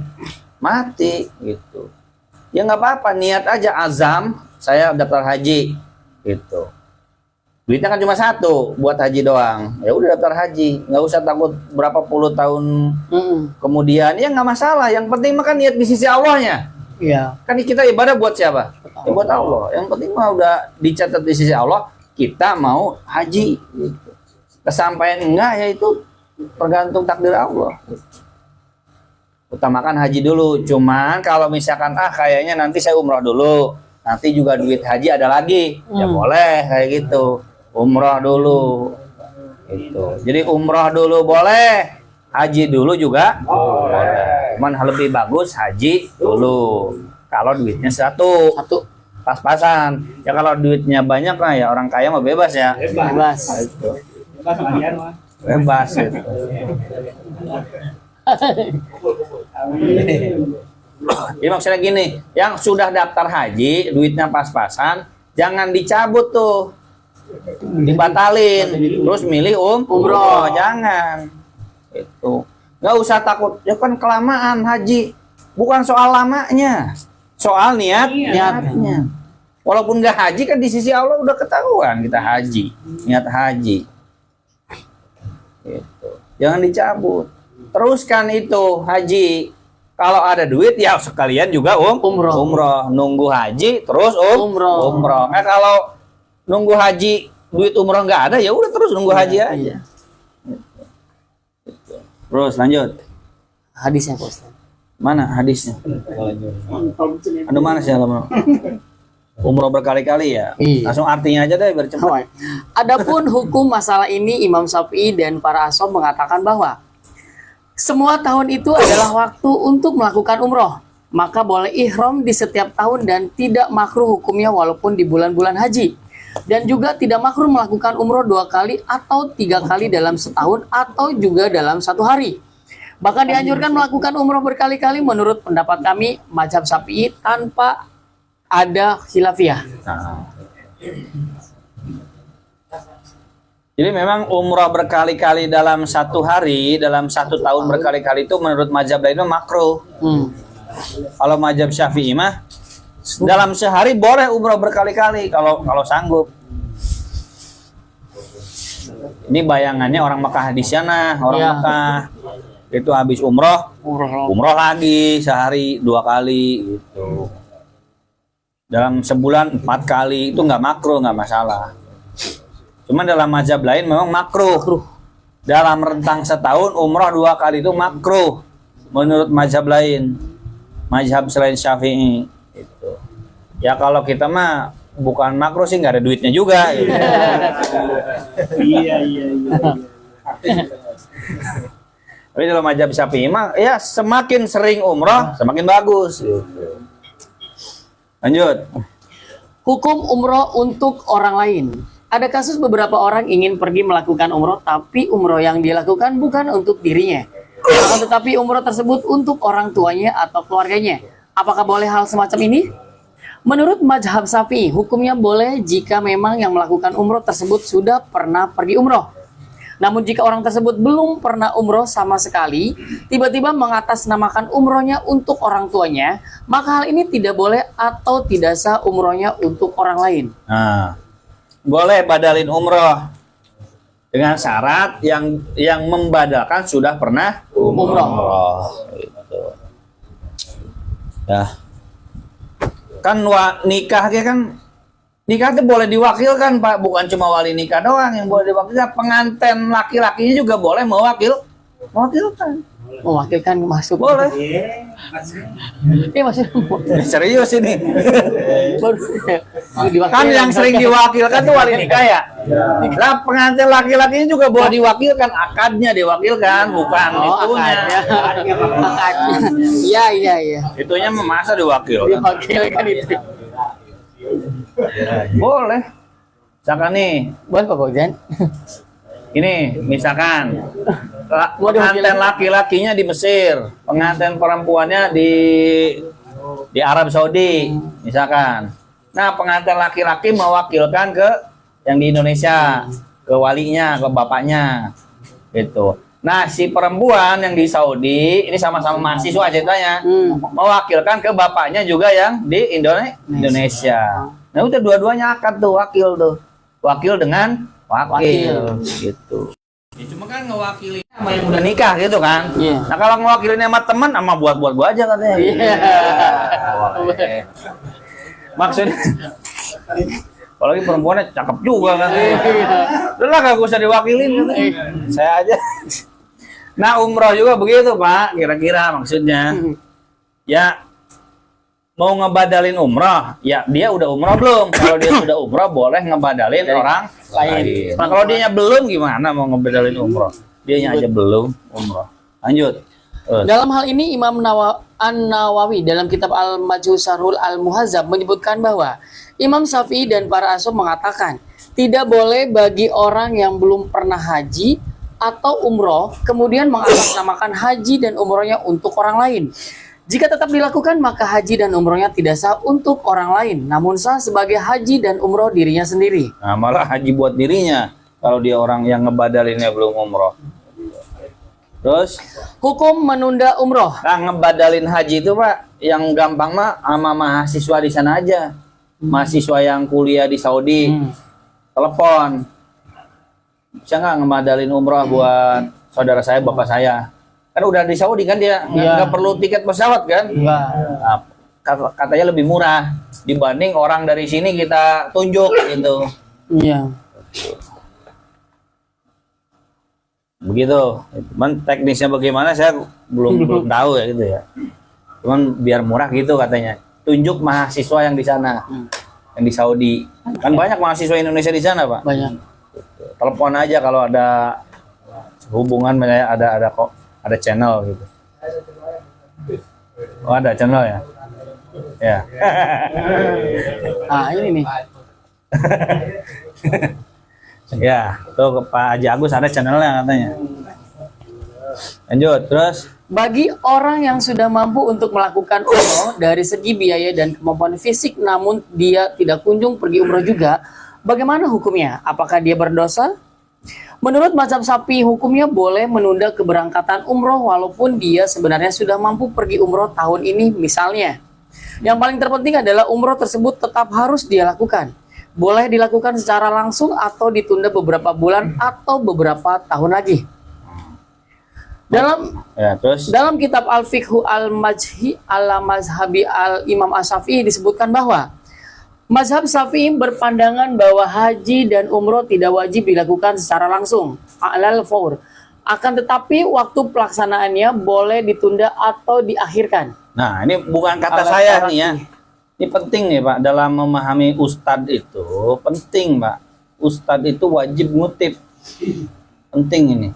mati gitu. Ya nggak apa-apa, niat aja azam, saya daftar haji gitu. Duitnya kan cuma 1 buat haji doang. Ya udah daftar haji, nggak usah takut berapa puluh tahun kemudian. Ya nggak masalah. Yang penting makan niat di sisi Allahnya. Ya. Kan kita ibadah buat siapa? Ya buat Allah. Yang penting mah udah dicatat di sisi Allah, kita mau haji. Gitu. Kesampaian enggak ya itu tergantung takdir Allah. Utamakan haji dulu. Cuman kalau misalkan kayaknya nanti saya umroh dulu, nanti juga duit haji ada lagi, ya boleh kayak gitu. Umroh dulu. Gitu. Jadi umroh dulu boleh, haji dulu juga boleh. Cuman lebih bagus haji dulu. Kalau duitnya 1 pas-pasan. Ya kalau duitnya banyak lah ya orang kaya mah bebas ya. Bebas. Gitu. Bebas gitu. Jadi maksudnya gini, yang sudah daftar haji, duitnya pas-pasan, jangan dicabut tuh, dibatalin, terus milih umroh, jangan. Itu, nggak usah takut, ya kan kelamaan haji, bukan soal lamanya, soal niatnya. Walaupun nggak haji kan di sisi Allah udah ketahuan kita haji, niat haji. Gitu. Jangan dicabut. Teruskan itu haji. Kalau ada duit ya sekalian juga umroh. Nunggu haji terus umroh. Nah kalau nunggu haji duit umroh nggak ada ya udah terus nunggu haji aja. Terus lanjut. Hadisnya Pak Ustaz. Mana hadisnya? Aduh mana sih alamat? Umroh berkali-kali ya. Langsung artinya aja deh biar cepat. Adapun hukum masalah ini Imam Syafi'i dan para ashab mengatakan bahwa semua tahun itu adalah waktu untuk melakukan umroh. Maka boleh ihram di setiap tahun dan tidak makruh hukumnya walaupun di bulan-bulan haji. Dan juga tidak makruh melakukan umroh 2 kali atau 3 kali dalam setahun atau juga dalam 1 hari. Bahkan dianjurkan melakukan umroh berkali-kali menurut pendapat kami mazhab Syafi'i tanpa ada khilafiyah. Jadi memang umrah berkali-kali dalam 1 hari, dalam 1 tahun berkali-kali itu menurut mazhab lain makruh. Kalau mazhab Syafi'i mah dalam sehari boleh umrah berkali-kali kalau sanggup. Ini bayangannya orang Mekah di sana, orang Mekah itu habis umroh lagi sehari 2 kali gitu. Dalam sebulan 4 kali itu nggak makruh, nggak masalah. Cuman dalam mazhab lain memang makruh. Dalam rentang setahun umroh 2 kali itu makruh menurut mazhab lain. Mazhab selain Syafi'i itu. Ya kalau kita mah bukan makruh sih, nggak ada duitnya juga gitu. Iya. Tapi dalam mazhab Syafi'i mah ya semakin sering umroh semakin bagus gitu. Lanjut. Hukum umroh untuk orang lain. Ada kasus beberapa orang ingin pergi melakukan umroh, tapi umroh yang dilakukan bukan untuk dirinya, akan tetapi umroh tersebut untuk orang tuanya atau keluarganya. Apakah boleh hal semacam ini? Menurut mazhab Syafi'i, hukumnya boleh jika memang yang melakukan umroh tersebut sudah pernah pergi umroh. Namun jika orang tersebut belum pernah umroh sama sekali, tiba-tiba mengatasnamakan umrohnya untuk orang tuanya, maka hal ini tidak boleh atau tidak sah umrohnya untuk orang lain. Nah, boleh badalin umroh dengan syarat yang membadalkan sudah pernah umroh. Gitu. Ya. Kan nikah itu boleh diwakilkan, Pak, bukan cuma wali nikah doang yang boleh diwakilkan, pengantin laki-lakinya juga boleh mewakilkan. Mewakilkan masuk. Boleh. Ini masih Serius ini. diwakilkan. Kan yang sering diwakilkan tuh wali nikah ya. Lah pengantin laki-lakinya juga boleh diwakilkan, akadnya diwakilkan, bukan itunya. Akadnya. Iya. Itunya masa diwakilkan. Diwakilkan itu. Boleh. Misalkan nih, Boleh Pak Gojan. ini misalkan Mau pengantin diwakilkan? laki-lakinya di Mesir, pengantin perempuannya di Arab Saudi, misalkan. Nah, pengantin laki-laki mewakilkan ke yang di Indonesia, ke walinya, ke bapaknya, gitu. Nah, si perempuan yang di Saudi ini sama-sama mahasiswa ceritanya, mewakilkan ke bapaknya juga yang di Indonesia. Nah, udah dua-duanya akad tuh, wakil dengan wakil. Gitu. Ya, cuma kan ngewakili sama yang udah nikah gitu kan. Iya. Nah, kalau ngewakilin sama teman, sama buat gua aja katanya. Iya. Maksudnya apalagi perempuannya cakep juga kan. Udah lah, gak usah diwakilin katanya. Saya aja. Nah, umroh juga begitu, Pak, kira-kira maksudnya. Ya, mau ngebadalin umroh, ya dia udah umroh belum? Kalau dia sudah umroh, boleh ngebadalin orang lain. Nah, kalau dianya belum, gimana mau ngebadalin umroh? Dianya aja belum umroh. Lanjut. Dalam hal ini Imam An-Nawawi dalam kitab Al-Majmu' Syarhul Al-Muhazzab menyebutkan bahwa Imam Syafi'i dan para ashab mengatakan tidak boleh bagi orang yang belum pernah haji atau umroh kemudian mengatasnamakan haji dan umrohnya untuk orang lain. Jika tetap dilakukan, maka haji dan umrohnya tidak sah untuk orang lain, namun sah sebagai haji dan umroh dirinya sendiri. Nah, malah haji buat dirinya kalau dia orang yang ngebadalinnya belum umroh. Terus, Hukum menunda umroh. nah, ngebadalin haji itu, Pak, yang gampang mah sama mahasiswa di sana aja. Mahasiswa yang kuliah di Saudi, telepon. Bisa nggak ngebadalin umroh buat saudara saya, bapak saya? Kan udah di Saudi kan dia, nggak perlu tiket pesawat kan? Nah, katanya lebih murah dibanding orang dari sini kita tunjuk gitu. Iya. Begitu. Cuman teknisnya bagaimana saya belum tahu ya gitu ya. Cuman biar murah gitu katanya. Tunjuk mahasiswa yang di sana, yang di Saudi. Kan banyak mahasiswa Indonesia di sana, Pak. Banyak. Telepon aja kalau ada hubungan, ada kok. Ada channel gitu. Oh, ada channel ya? Ya. Ah, ini nih. Ya, tuh Pak Haji Agus ada channelnya katanya. Lanjut, terus. Bagi orang yang sudah mampu untuk melakukan umroh dari segi biaya dan kemampuan fisik namun dia tidak kunjung pergi umroh juga, bagaimana hukumnya? Apakah dia berdosa? Menurut mazhab Syafi'i, hukumnya boleh menunda keberangkatan umroh walaupun dia sebenarnya sudah mampu pergi umroh tahun ini misalnya. Yang paling terpenting adalah umroh tersebut tetap harus dia lakukan. Boleh dilakukan secara langsung atau ditunda beberapa bulan atau beberapa tahun lagi. Dalam kitab Al-Fiqhu Al-Majhi Al-Mazhabi Al-Imam Asy-Syafi'i disebutkan bahwa Mazhab Syafi'i berpandangan bahwa haji dan umroh tidak wajib dilakukan secara langsung, alal faur. Akan tetapi waktu pelaksanaannya boleh ditunda atau diakhirkan. Nah, ini bukan kata Alat saya sholat nih ya. Ini penting nih Pak, dalam memahami ustadz itu penting Pak. Ustadz itu wajib ngutip. Penting ini.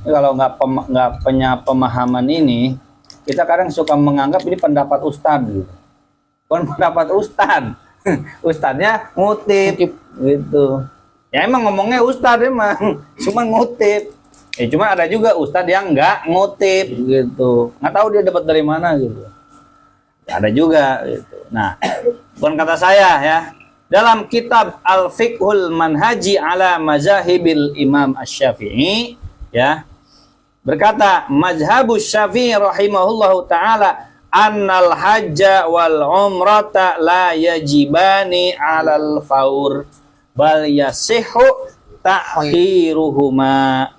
Ini kalau nggak punya pemahaman ini, kita kadang suka menganggap ini pendapat ustadz gitu. Bukan pendapat ustadz. Ustadznya ngutip gitu. Ya emang ngomongnya ustadz emang, cuma ngutip. Cuma ada juga ustadz yang nggak ngutip gitu. Nggak tahu dia dapat dari mana gitu. Ada juga gitu. Nah, bukan kata saya ya. Dalam kitab Al-Fiqhul Manhaji ala Mazahibil Imam Asy-Syafi'i ya, berkata mazhabus Syafi'i rahimahullahu taala annal hajja wal umrata la yajibani 'alal faur bal yasihhu ta'khiruhuma.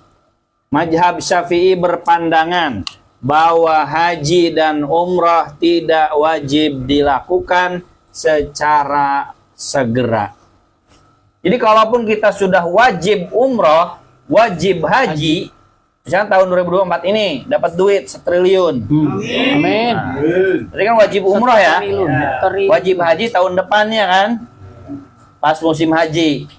Mazhab Syafi'i berpandangan bahwa haji dan umrah tidak wajib dilakukan secara segera. Jadi kalaupun kita sudah wajib umrah, wajib haji, misalnya tahun 2024 ini dapat duit 1 triliun. Amin. Jadi kan wajib umrah ya. Triliun. Wajib haji tahun depannya kan. Pas musim haji.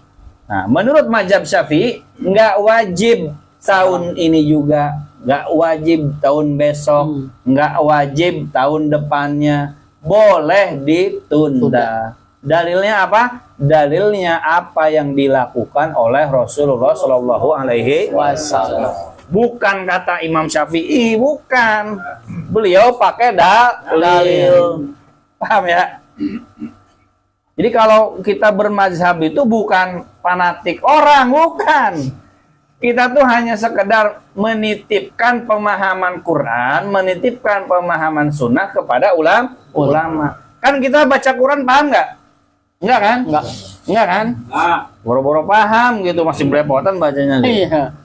Nah, menurut mazhab Syafi'i nggak wajib tahun ini juga, nggak wajib tahun besok, nggak wajib tahun depannya, boleh ditunda. Dalilnya apa? Dalilnya apa yang dilakukan oleh Rasulullah Shallallahu Alaihi Wasallam. Bukan kata Imam Syafi'i, bukan. Beliau pakai dalil. Paham ya? Jadi kalau kita bermazhab itu bukan fanatik orang, bukan. Kita tuh hanya sekedar menitipkan pemahaman Quran, menitipkan pemahaman sunnah kepada ulama. Kan kita baca Quran paham nggak? Enggak kan? Enggak kan? Boro-boro paham gitu, masih belepotan bacanya. Iya.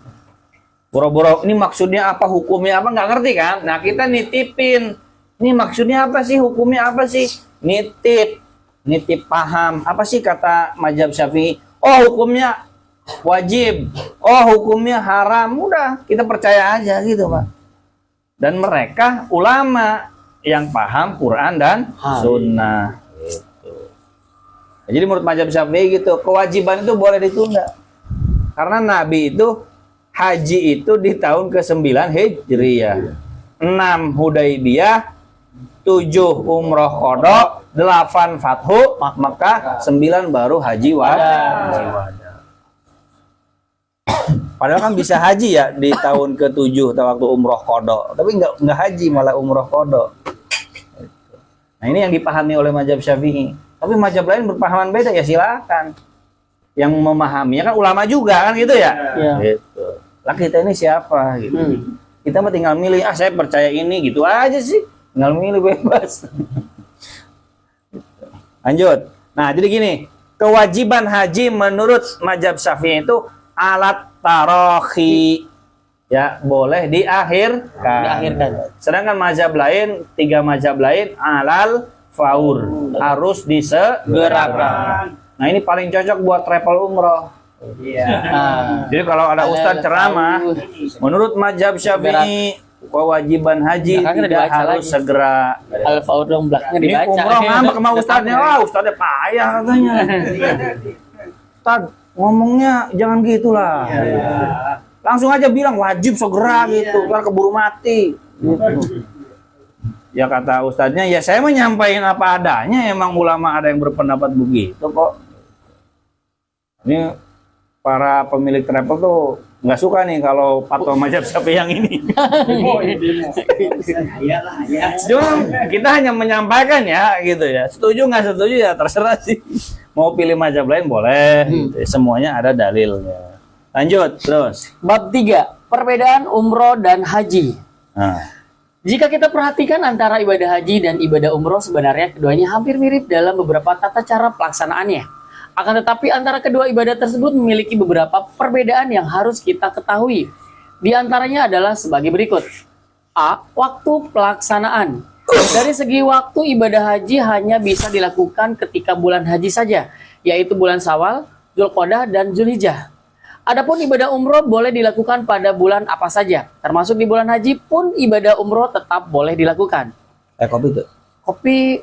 Boro-boro ini maksudnya apa, hukumnya apa, nggak ngerti kan? Nah kita nitipin, ini maksudnya apa sih, hukumnya apa sih? Nitip paham. Apa sih kata mazhab Syafi'i? Oh hukumnya wajib, oh hukumnya haram, udah kita percaya aja gitu Pak. Dan mereka ulama yang paham Quran dan Sunnah gitu. Nah, jadi menurut mazhab Syafi'i gitu, kewajiban itu boleh ditunda karena Nabi itu haji itu di tahun ke-9 Hijriyah, 6 Hudaybiyah, 7 umroh qada, 8 Fathu Makkah, 9 baru haji wada. Padahal kan bisa haji ya di tahun ke-7 waktu umroh qada, tapi nggak haji malah umroh qada. Nah ini yang dipahami oleh mazhab Syafi'i. Tapi mazhab lain berpahaman beda ya silakan. Yang memahaminya kan ulama juga kan gitu ya. Iya. Gitu. Lah kita ini siapa gitu. Kita mah tinggal milih, saya percaya ini gitu aja sih. Tinggal milih bebas. Lanjut. Nah, jadi gini, kewajiban haji menurut mazhab Syafi'i itu alat tarohi, ya boleh diakhirkan. Sedangkan mazhab lain, 3 mazhab lain alal faur, harus disegerakan. Nah ini paling cocok buat travel umroh. Jadi kalau ada ustadz ceramah, menurut mazhab Syafi'i kewajiban haji tidak harus segera. Al faur dong belakangnya Ini dibaca. umroh ngambek sama ustadznya, ustadznya payah katanya. Ustadz ngomongnya jangan gitulah. Langsung aja bilang wajib segera gitu, ntar keburu mati. Gitu. Ya kata ustadznya, ya saya menyampaikan apa adanya, emang ulama ada yang berpendapat begitu kok. Ini para pemilik travel tuh nggak suka nih kalau fatwa mazhab Syafi'i yang ini. Cuma kita hanya menyampaikan ya gitu ya. Setuju nggak setuju ya terserah sih. Mau pilih mazhab lain boleh. Gitu. Semuanya ada dalilnya. Lanjut terus. Bab 3, perbedaan umroh dan haji. Nah. Jika kita perhatikan antara ibadah haji dan ibadah umroh, sebenarnya keduanya hampir mirip dalam beberapa tata cara pelaksanaannya. Akan tetapi antara kedua ibadah tersebut memiliki beberapa perbedaan yang harus kita ketahui. Di antaranya adalah sebagai berikut. A. Waktu pelaksanaan. Dari segi waktu, ibadah haji hanya bisa dilakukan ketika bulan haji saja, yaitu bulan Syawal, Dzulqa'dah, dan Dzulhijjah. Adapun ibadah umroh boleh dilakukan pada bulan apa saja, termasuk di bulan haji pun ibadah umroh tetap boleh dilakukan. Kopi tuh. Kopi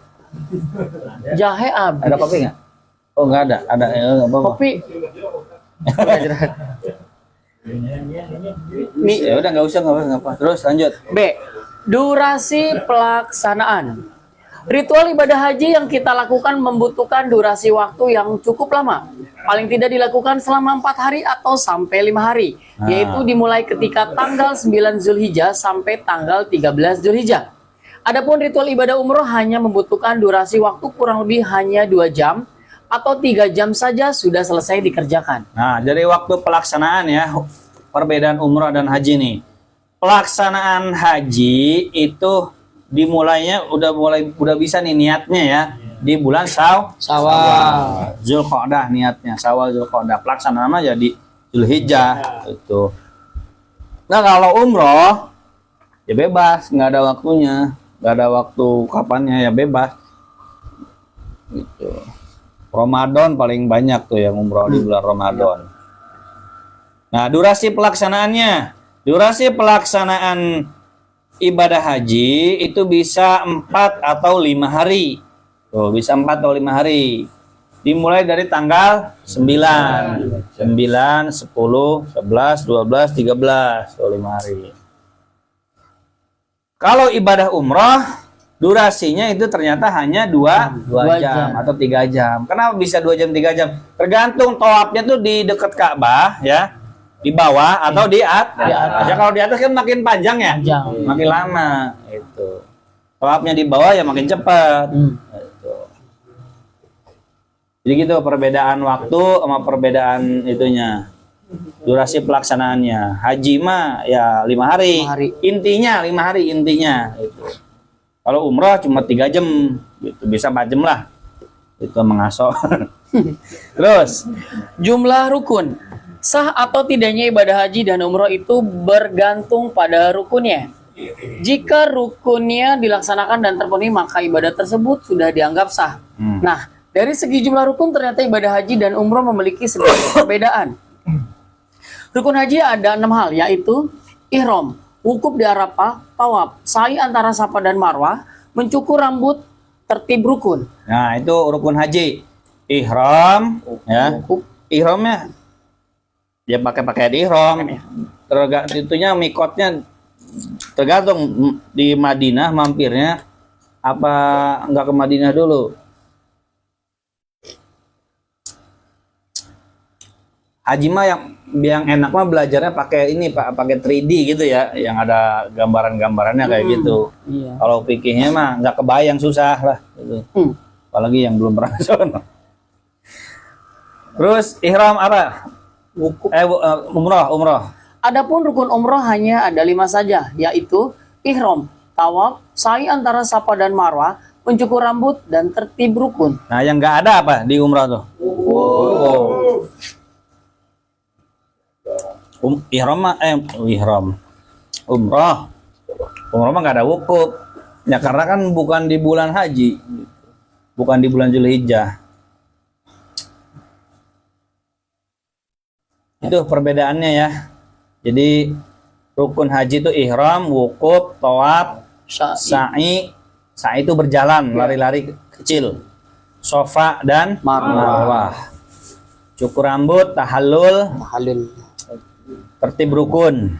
jahe habis. Ada kopi nggak? Oh nggak ada. Ada nggak apa-apa. Kopi. Ya udah nggak usah nggak apa. Terus lanjut. B. Durasi pelaksanaan. Ritual ibadah haji yang kita lakukan membutuhkan durasi waktu yang cukup lama. Paling tidak dilakukan selama 4 hari atau sampai 5 hari. Yaitu dimulai ketika tanggal 9 Zulhijjah sampai tanggal 13 Zulhijjah. Adapun ritual ibadah umroh hanya membutuhkan durasi waktu kurang lebih hanya 2 jam atau 3 jam saja sudah selesai dikerjakan. Nah, dari waktu pelaksanaan ya, perbedaan umroh dan haji nih. Pelaksanaan haji itu dimulainya udah bisa nih niatnya ya di bulan Syawal. Dzulqa'dah niatnya, Syawal Dzulqa'dah. Pelaksanaan aja di Dzulhijjah itu. Nah, kalau umroh ya bebas, nggak ada waktunya, nggak ada waktu kapannya, ya bebas gitu. Ramadan paling banyak tuh yang umroh di bulan Ramadan. Nah, durasi pelaksanaan ibadah haji itu bisa 4 atau 5 hari. Tuh, bisa 4 atau 5 hari. Dimulai dari tanggal 9, 10, 11, 12, 13, tuh 5 hari. Kalau ibadah umroh, durasinya itu ternyata hanya 2 jam atau 3 jam. Kenapa bisa 2 jam 3 jam? Tergantung tawafnya tuh di dekat Ka'bah ya, di bawah atau di atas. Ya kalau di atas kan makin panjang ya, makin lama itu. Tawafnya di bawah ya makin cepat. Gitu. Jadi gitu perbedaan waktu sama perbedaan itunya. Durasi pelaksanaannya. Haji mah ya 5 hari. Intinya 5 hari intinya itu. Kalau umroh cuma 3 jam gitu, bisa 4 jam lah. Itu mengaso. Terus Jumlah rukun. Sah atau tidaknya ibadah haji dan umroh itu bergantung pada rukunnya. Jika rukunnya dilaksanakan dan terpenuhi, maka ibadah tersebut sudah dianggap sah. Nah, dari segi jumlah rukun ternyata ibadah haji dan umroh memiliki sedikit perbedaan. Rukun haji ada 6 hal, yaitu ihram, wukuf di Arafah, tawaf, sa'i antara Safa dan Marwah, mencukur rambut, tertib rukun. nah itu rukun haji. Ihram ya. Ihramnya ya pakai ihram. Itunya mikotnya tergantung di Madinah mampirnya apa enggak ke Madinah dulu. Haji mah yang enak mah belajarnya pakai ini Pak, pakai 3D gitu ya, yang ada gambaran-gambarannya kayak gitu. Iya. Kalau fikihnya mah nggak kebayang, susah lah gitu. Apalagi yang belum pernah sono. Terus ihram apa? Wukuf. Umroh. Adapun rukun umroh hanya ada 5 saja, yaitu ihram, tawaf, sa'i antara Safa dan Marwah, mencukur rambut, dan tertib rukun. Nah, yang nggak ada apa di umroh tuh? Ihram mah umroh mah nggak ada wukuf ya, karena kan bukan di bulan haji, bukan di bulan Dzulhijjah. Itu perbedaannya ya. Jadi rukun haji itu ihram, wukuf, tawaf, sa'i itu berjalan, lari-lari kecil, sofa dan marwah, cukur rambut, tahallul, tertib rukun.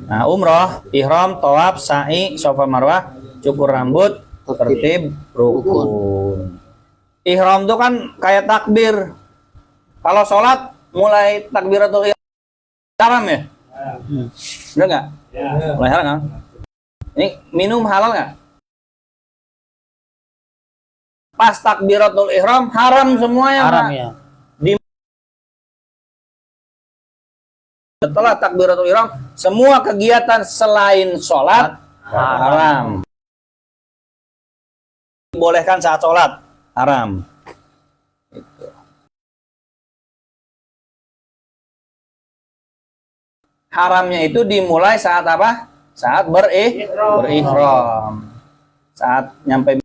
Nah, umroh, ihram, tawaf, sa'i, sofa, marwah, cukur rambut, tertib rukun. Ihram itu kan kayak takbir. Kalau sholat mulai takbiratul ihram haram ya? Bener nggak? Mulai haram kan? Ini minum halal nggak? Pas takbiratul ihram haram semuanya. Haram ya. Setelah takbiratul ihram, semua kegiatan selain sholat haram. Dibolehkan saat sholat haram. Gitu. Haramnya itu dimulai saat apa? Saat berihram. Saat nyampe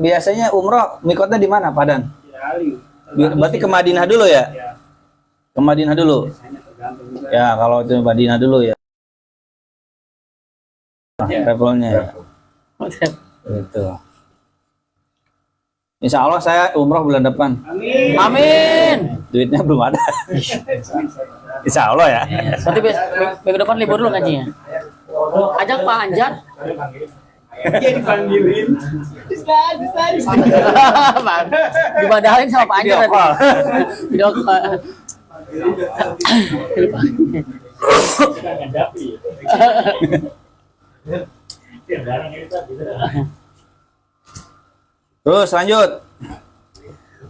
biasanya umroh mikotnya di mana, Padan? Berarti ke Madinah dulu ya? Ke Madinah dulu. Ya, kalau itu Madinah dulu ya. Travelnya ya. Itu. Insya Allah saya umroh bulan depan. Amin. Duitnya belum ada. Insya Allah ya. Berarti minggu depan libur dulu ngajinya. Ajak Pak Anjar. Dia dipanggilin. Dibadahin sama Pak Anjar nanti. Video call. Terus lanjut.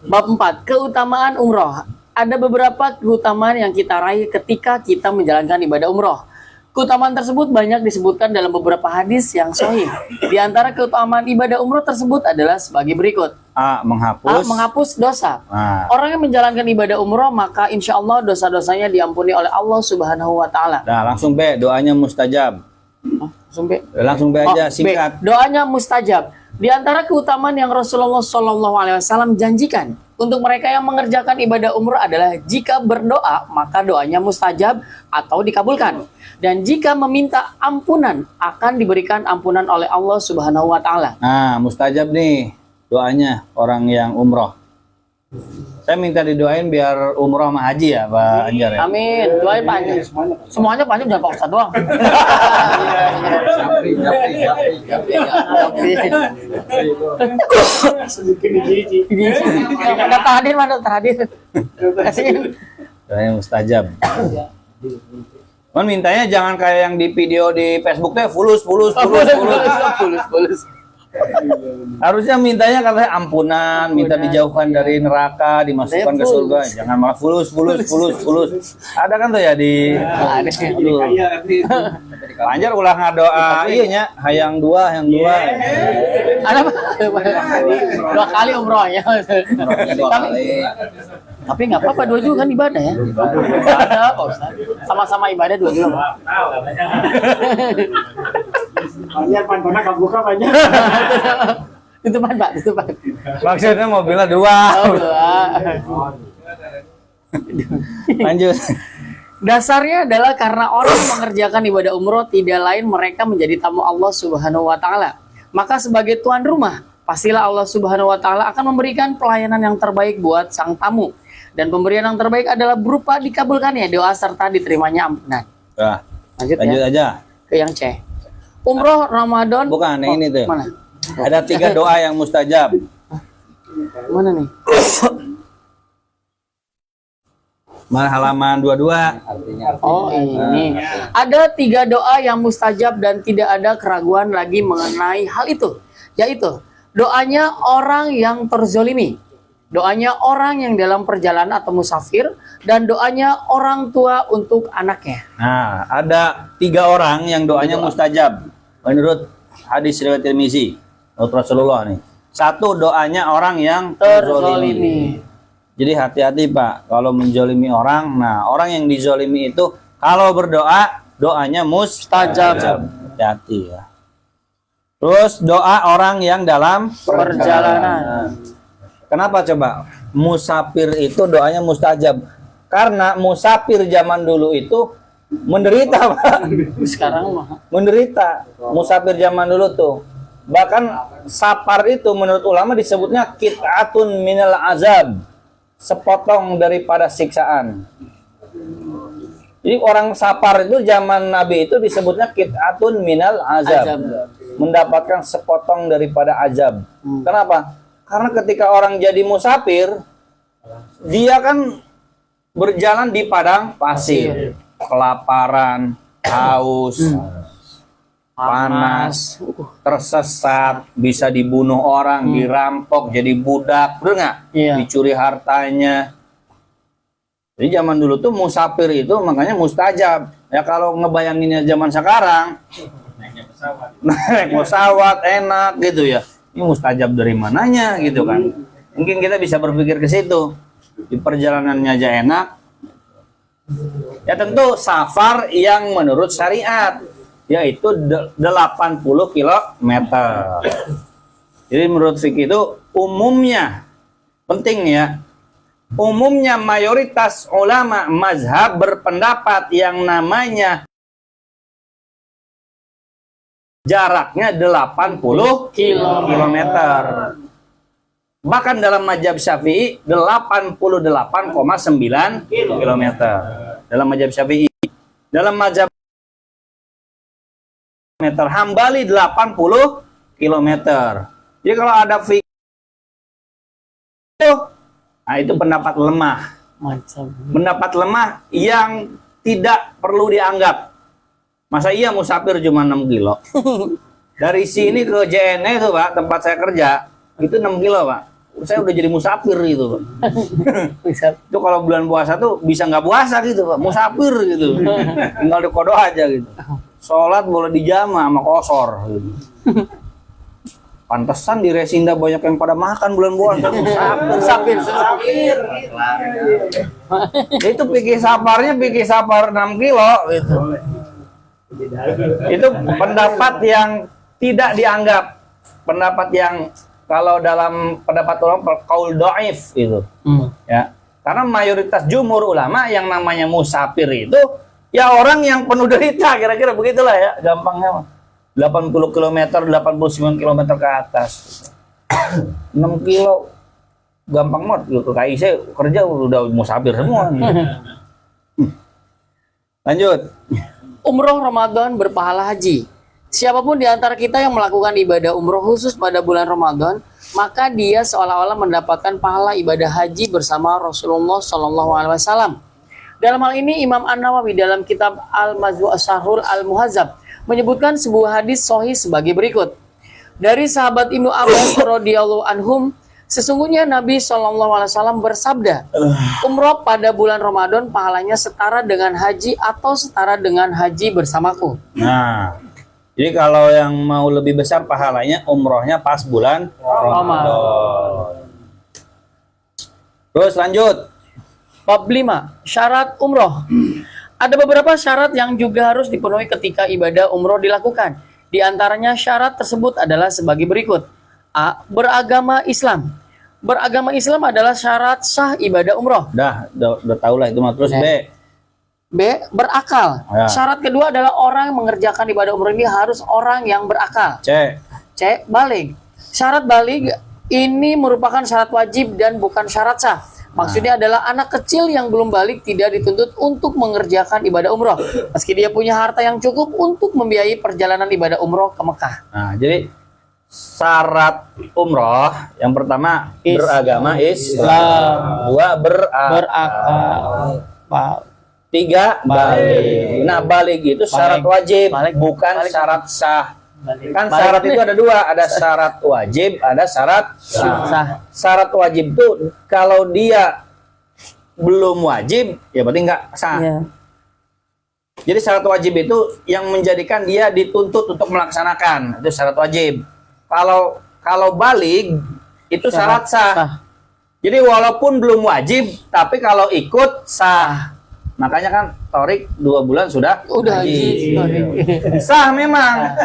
Bab 4, keutamaan umroh. Ada beberapa keutamaan yang kita raih ketika kita menjalankan ibadah umroh. Keutamaan tersebut banyak disebutkan dalam beberapa hadis yang sahih. Di antara keutamaan ibadah umroh tersebut adalah sebagai berikut. A. A. Menghapus. Menghapus dosa. Nah, Orang yang menjalankan ibadah umroh, maka insya Allah dosa-dosanya diampuni oleh Allah Subhanahu wa Ta'ala. nah, langsung B. Doanya mustajab. Langsung B aja, singkat. B. Doanya mustajab. Di antara keutamaan yang Rasulullah SAW janjikan untuk mereka yang mengerjakan ibadah umroh adalah jika berdoa maka doanya mustajab atau dikabulkan, dan jika meminta ampunan akan diberikan ampunan oleh Allah Subhanahu wa Ta'ala. Nah, mustajab nih doanya orang yang umroh. Saya minta didoain biar umroh sama haji ya, Pak Anjar ya. Amin. Doain Pak Anjar. Semuanya Pak Anjar, jangan Pak Ustadz doang. Ada terakhir mana terakhir? Kasihin. Doanya mustajab. Man mintanya jangan kayak yang di video di Facebook teh fulus. Harusnya mintanya katanya ampunan, minta dijauhkan dari neraka, dimasukkan ke surga. Jangan malah fulus. Ada kan tuh ya di Aduh. Anjar ulah ngadoa iya nya hayang dua. Ada apa? 2 kali umrohnya. Tapi nggak apa-apa, 2 juga kan ibadah ya. Ibadah Pak Ustaz. Sama-sama ibadah 2 juga. Banyak pantunnya kebuka banyak. Itu Pak, itu Pak. Maksudnya mobilnya 2. Oh, 2. Lanjut. Dasarnya adalah karena orang mengerjakan ibadah umroh tidak lain mereka menjadi tamu Allah Subhanahu wa Ta'ala. Maka sebagai tuan rumah, pastilah Allah Subhanahu wa Ta'ala akan memberikan pelayanan yang terbaik buat sang tamu. Dan pemberian yang terbaik adalah berupa dikabulkannya doa serta diterimanya ampunan. Nah, Lanjut lanjut ya, aja. ke yang C. Umroh Ramadan. Bukan, yang ini tuh. Mana? Ada 3 doa yang mustajab. Mana nih? Mana halaman 22. Oh ini. Ada 3 doa yang mustajab dan tidak ada keraguan lagi mengenai hal itu. Yaitu doanya orang yang terzolimi, doanya orang yang dalam perjalanan atau musafir, dan doanya orang tua untuk anaknya. Nah, ada 3 orang yang doanya mustajab menurut hadis riwayat Tirmizi, menurut Rasulullah nih. 1 doanya orang yang terzolimi. Jadi hati-hati Pak, kalau menjolimi orang. Nah, orang yang dizolimi itu kalau berdoa, doanya mustajab. Hati-hati ya. Terus doa orang yang dalam perjalanan. Kenapa coba? Musafir itu doanya mustajab. Karena musafir zaman dulu itu menderita Pak. Sekarang mah Menderita. Musafir zaman dulu tuh. Bahkan safar itu menurut ulama disebutnya qit'atun minal azab. Sepotong daripada siksaan. Jadi orang safar itu zaman Nabi itu disebutnya qit'atun minal azab. Mendapatkan sepotong daripada azab. Kenapa? Karena ketika orang jadi musafir, dia kan berjalan di padang pasir, kelaparan, haus, panas, tersesat, bisa dibunuh orang, dirampok, jadi budak, bener nggak? Iya. Dicuri hartanya. Jadi zaman dulu tuh musafir itu makanya mustajab. Ya kalau ngebayanginnya zaman sekarang, naik pesawat enak gitu ya. Ini mustajab dari mananya gitu kan? Mungkin kita bisa berpikir ke situ. Di perjalanannya aja enak. Ya tentu safar yang menurut syariat. yaitu 80 kilometer. Jadi menurut fikih itu umumnya, penting ya, umumnya mayoritas ulama mazhab berpendapat yang namanya jaraknya 80 kilometer. Bahkan dalam mazhab Syafi'i 88,9 kilometer. Dalam mazhab Syafi'i. Dalam mazhab meter Hambali 80 kilometer. Jadi kalau ada fikih nah itu pendapat lemah. Macam. Pendapat lemah yang tidak perlu dianggap. Masa iya musafir cuma 6 kilo? Dari sini ke JNE itu Pak, tempat saya kerja, itu 6 kilo Pak. Saya udah jadi musafir gitu Pak. Itu kalau bulan puasa tuh bisa nggak puasa gitu Pak, musafir gitu. Tinggal di kodo aja gitu. Sholat boleh dijama sama kosor gitu. Pantesan di Resinda banyak yang pada makan bulan puasa. Musafir. Itu pikir saparnya pikir sapar 6 kilo gitu. Itu pendapat yang tidak dianggap, pendapat yang kalau dalam pendapat ulama qaul dhaif itu. Ya. Karena mayoritas jumhur ulama yang namanya musafir itu ya orang yang penuh derita, kira-kira begitulah ya, gampangnya. 80 km, 89 km ke atas. 6 kilo gampang banget ke KIC kerja udah musafir semua. Lanjut. Umroh Ramadan berpahala haji. Siapapun di antara kita yang melakukan ibadah umroh khusus pada bulan Ramadan, maka dia seolah-olah mendapatkan pahala ibadah haji bersama Rasulullah SAW. Dalam hal ini Imam An-Nawawi dalam kitab Al-Majmu' Asy-Syarhul Al-Muhazzab menyebutkan sebuah hadis sahih sebagai berikut. Dari sahabat Ibnu Abbas radhiyallahu anhum, sesungguhnya Nabi SAW bersabda, umroh pada bulan Ramadan pahalanya setara dengan haji atau setara dengan haji bersamaku. Nah, jadi kalau yang mau lebih besar pahalanya umrohnya pas bulan Ramadan. Terus lanjut. Bab 5, syarat umroh. Ada beberapa syarat yang juga harus dipenuhi ketika ibadah umroh dilakukan. Di antaranya syarat tersebut adalah sebagai berikut. A. Beragama Islam. Beragama Islam adalah syarat sah ibadah umroh. Udah tahu lah itu mah. Terus B. B. Berakal. Ya. Syarat kedua adalah orang yang mengerjakan ibadah umroh ini harus orang yang berakal. C. C. Balig. Syarat balig ini merupakan syarat wajib dan bukan syarat sah. Maksudnya adalah anak kecil yang belum balik tidak dituntut untuk mengerjakan ibadah umroh, meski dia punya harta yang cukup untuk membiayai perjalanan ibadah umroh ke Mekah. Nah, jadi syarat umroh yang pertama beragama Islam, dua berakal, tiga balik. Nah, balik itu syarat wajib, bukan syarat sah. Kan syarat itu ada dua, ada syarat wajib, ada syarat sah. Syarat wajib itu kalau dia belum wajib, ya berarti nggak sah. Yeah. Jadi syarat wajib itu yang menjadikan dia dituntut untuk melaksanakan, itu syarat wajib. Kalau balik itu syarat sah. Jadi walaupun belum wajib, tapi kalau ikut sah. Makanya kan Torik 2 bulan sudah haji. Sah memang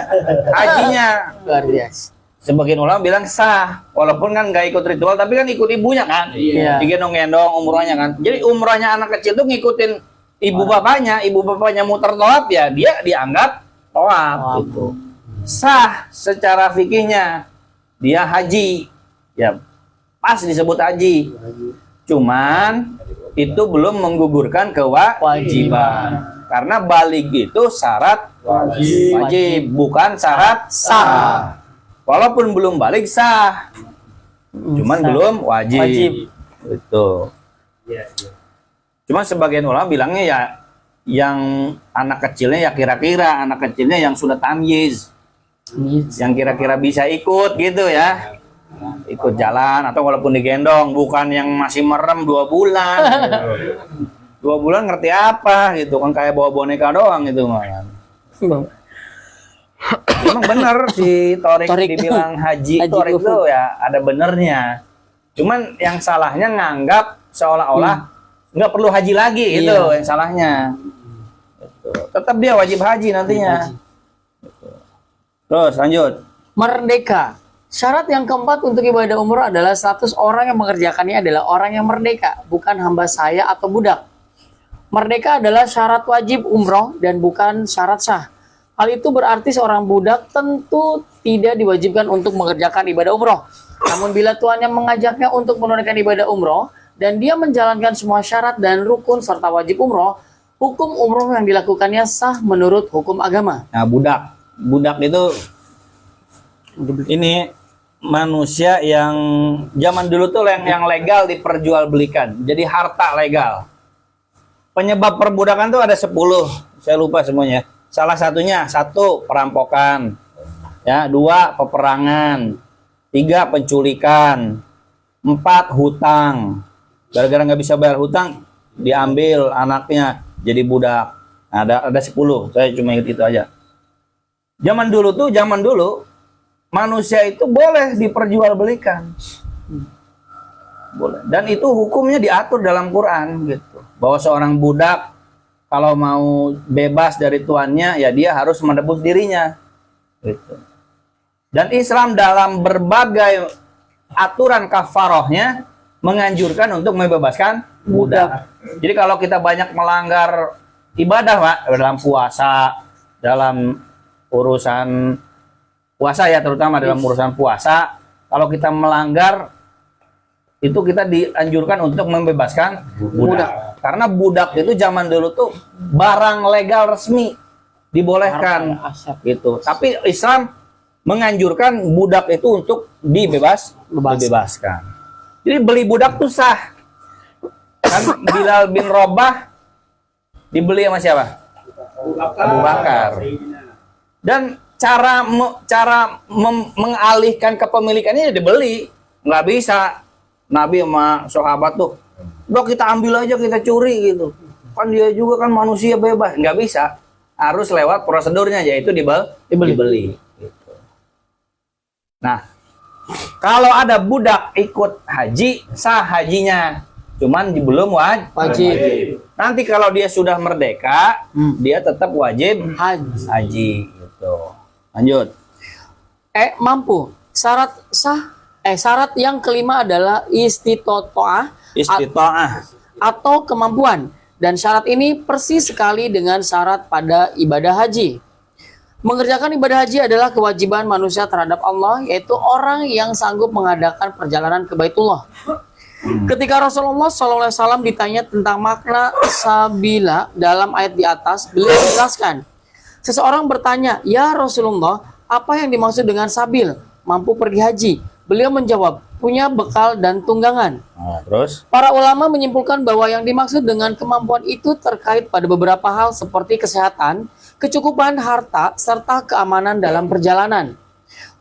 hajinya. Luar biasa. Sebagian ulama bilang sah, walaupun kan nggak ikut ritual, tapi kan ikut ibunya kan, digendong-gendong umrohnya kan. Jadi umrohnya anak kecil tuh ngikutin ibu bapaknya muter tawaf ya, dia dianggap tawaf gitu. Sah secara fikihnya, dia haji, ya pas disebut haji. Cuman itu belum menggugurkan kewajiban. Karena balik itu syarat wajib, bukan syarat sah. Walaupun belum balik sah, cuman belum wajib. Itu. Cuman sebagian ulama bilangnya ya yang anak kecilnya ya kira-kira anak kecilnya yang sudah tamyiz, yang kira-kira bisa ikut gitu ya. Ikut jalan atau walaupun digendong, bukan yang masih merem 2 bulan. 2 bulan ngerti apa gitu kan, kayak bawa boneka doang gitu kan. Emang bener si Torik dibilang haji Torik itu ya ada benernya. Cuman yang salahnya nganggap seolah-olah nggak perlu haji lagi itu yang salahnya. Tetap dia wajib haji nantinya. Terus lanjut. Merdeka. Syarat yang keempat untuk ibadah umroh adalah status orang yang mengerjakannya adalah orang yang merdeka, bukan hamba saya atau budak. Merdeka adalah syarat wajib umroh dan bukan syarat sah. Hal itu berarti seorang budak tentu tidak diwajibkan untuk mengerjakan ibadah umroh. Namun bila tuannya mengajaknya untuk menunaikan ibadah umroh dan dia menjalankan semua syarat dan rukun serta wajib umroh, hukum umroh yang dilakukannya sah menurut hukum agama. Nah, budak itu ini manusia yang zaman dulu tuh yang legal diperjualbelikan, jadi harta legal. Penyebab perbudakan tuh ada 10, saya lupa semuanya. Salah satunya, 1 perampokan, ya, 2 peperangan, 3 penculikan, 4 hutang. Gara-gara nggak bisa bayar hutang, diambil anaknya jadi budak. Nah, ada 10, saya cuma ingat itu aja. Zaman dulu manusia itu boleh diperjualbelikan. Boleh. Dan itu hukumnya diatur dalam Quran gitu. Bahwa seorang budak kalau mau bebas dari tuannya, ya dia harus menebus dirinya. Gitu. Dan Islam dalam berbagai aturan kafarohnya menganjurkan untuk membebaskan budak. Jadi kalau kita banyak melanggar ibadah, Pak, dalam puasa, dalam urusan puasa ya, terutama dalam urusan puasa, kalau kita melanggar itu kita dianjurkan untuk membebaskan budak. Karena budak itu zaman dulu tuh barang legal resmi dibolehkan gitu. Tapi Islam menganjurkan budak itu untuk dibebaskan. Jadi beli budak tuh sah. Kan Bilal bin Rabah dibeli sama siapa? Abu Bakar. Dan cara mengalihkan kepemilikannya dibeli, nggak bisa. Nabi sama sahabat tuh, udah kita ambil aja, kita curi gitu. Kan dia juga kan manusia bebas, nggak bisa. Harus lewat prosedurnya, yaitu dibeli. Gitu. Nah, kalau ada budak ikut haji, sah hajinya, cuman belum wajib. Nanti kalau dia sudah merdeka, dia tetap wajib haji. Gitu. Lanjut. Mampu. Syarat yang kelima adalah istitoah atau kemampuan. Dan syarat ini persis sekali dengan syarat pada ibadah haji. Mengerjakan ibadah haji adalah kewajiban manusia terhadap Allah, yaitu orang yang sanggup mengadakan perjalanan ke Baitullah. Ketika Rasulullah SAW ditanya tentang makna sabila dalam ayat di atas, beliau menjelaskan. Seseorang bertanya, "Ya Rasulullah, apa yang dimaksud dengan sabil? Mampu pergi haji?" Beliau menjawab, punya bekal dan tunggangan. Nah, terus? Para ulama menyimpulkan bahwa yang dimaksud dengan kemampuan itu terkait pada beberapa hal seperti kesehatan, kecukupan harta, serta keamanan dalam perjalanan.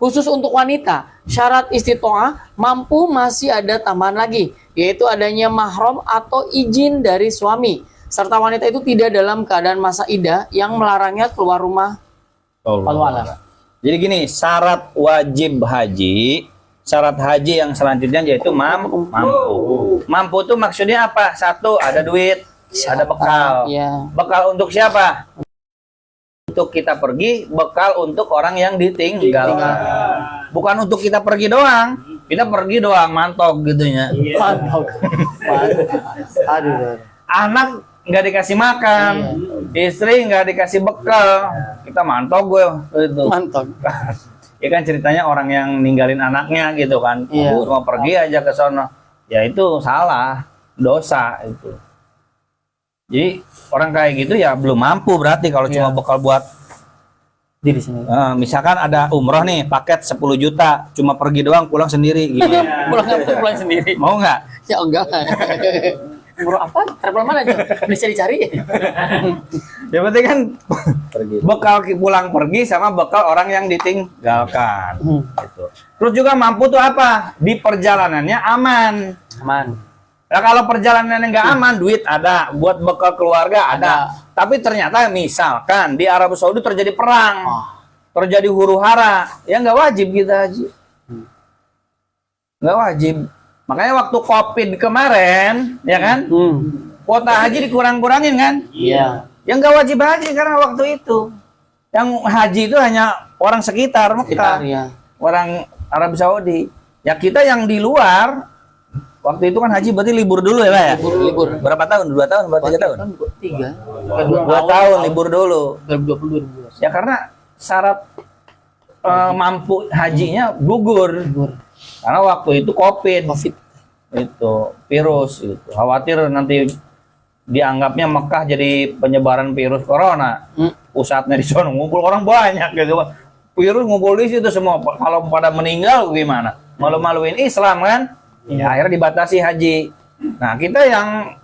Khusus untuk wanita, syarat istitoah mampu masih ada tambahan lagi, yaitu adanya mahram atau izin dari suami. Serta wanita itu tidak dalam keadaan masa idah yang melarangnya keluar rumah. Jadi gini, syarat wajib haji, syarat haji yang selanjutnya yaitu mampu. Mampu itu maksudnya apa? 1, ada duit, ada bekal. Ya. Bekal untuk siapa? Untuk kita pergi, bekal untuk orang yang ditinggalkan. Bukan untuk kita pergi doang. Kita pergi doang, mantok gitunya. Aduh. Anak nggak dikasih makan, istri nggak dikasih bekal, kita mantok gue itu. Mantap. Ya kan ceritanya orang yang ninggalin anaknya gitu kan, mau pergi aja ke sono, ya itu salah, dosa itu. Jadi orang kayak gitu ya belum mampu berarti kalau cuma bekal buat Di sini. misalkan ada umroh nih, paket 10 juta, cuma pergi doang, pulang sendiri gitu. pulang sendiri. Mau nggak? Ya enggak. Umroh apa? Travel mana tuh? Bisa dicari. Ya penting kan bekal pulang pergi sama bekal orang yang ditinggalkan. Gitu. Terus juga mampu tuh apa? Di perjalanannya aman. Nah kalau perjalanannya nggak aman, duit ada, buat bekal keluarga ada. Tapi ternyata misalkan di Arab Saudi terjadi perang, terjadi huru hara, ya nggak wajib kita haji. Nggak wajib. Makanya waktu COVID kemarin, ya kan, kuota haji dikurang-kurangin kan? Iya. Yang nggak wajib haji karena waktu itu, yang haji itu hanya orang sekitar Sekitar, Mekah, ya. orang Arab Saudi. Ya kita yang di luar, waktu itu kan haji berarti libur dulu ya Pak ya? Libur. Berapa tahun? 2 tahun, berapa 3 tahun? Kan 3. 2 tahun libur dulu. 2020 Ya karena syarat mampu hajinya gugur. Karena waktu itu COVID. Itu virus itu. Khawatir nanti dianggapnya Mekah jadi penyebaran virus corona. Pusatnya di sana ngumpul orang banyak gitu. Virus ngumpul di situ semua. Kalau pada meninggal gimana? Malu-maluin Islam kan? Ya akhirnya dibatasi haji. Nah kita yang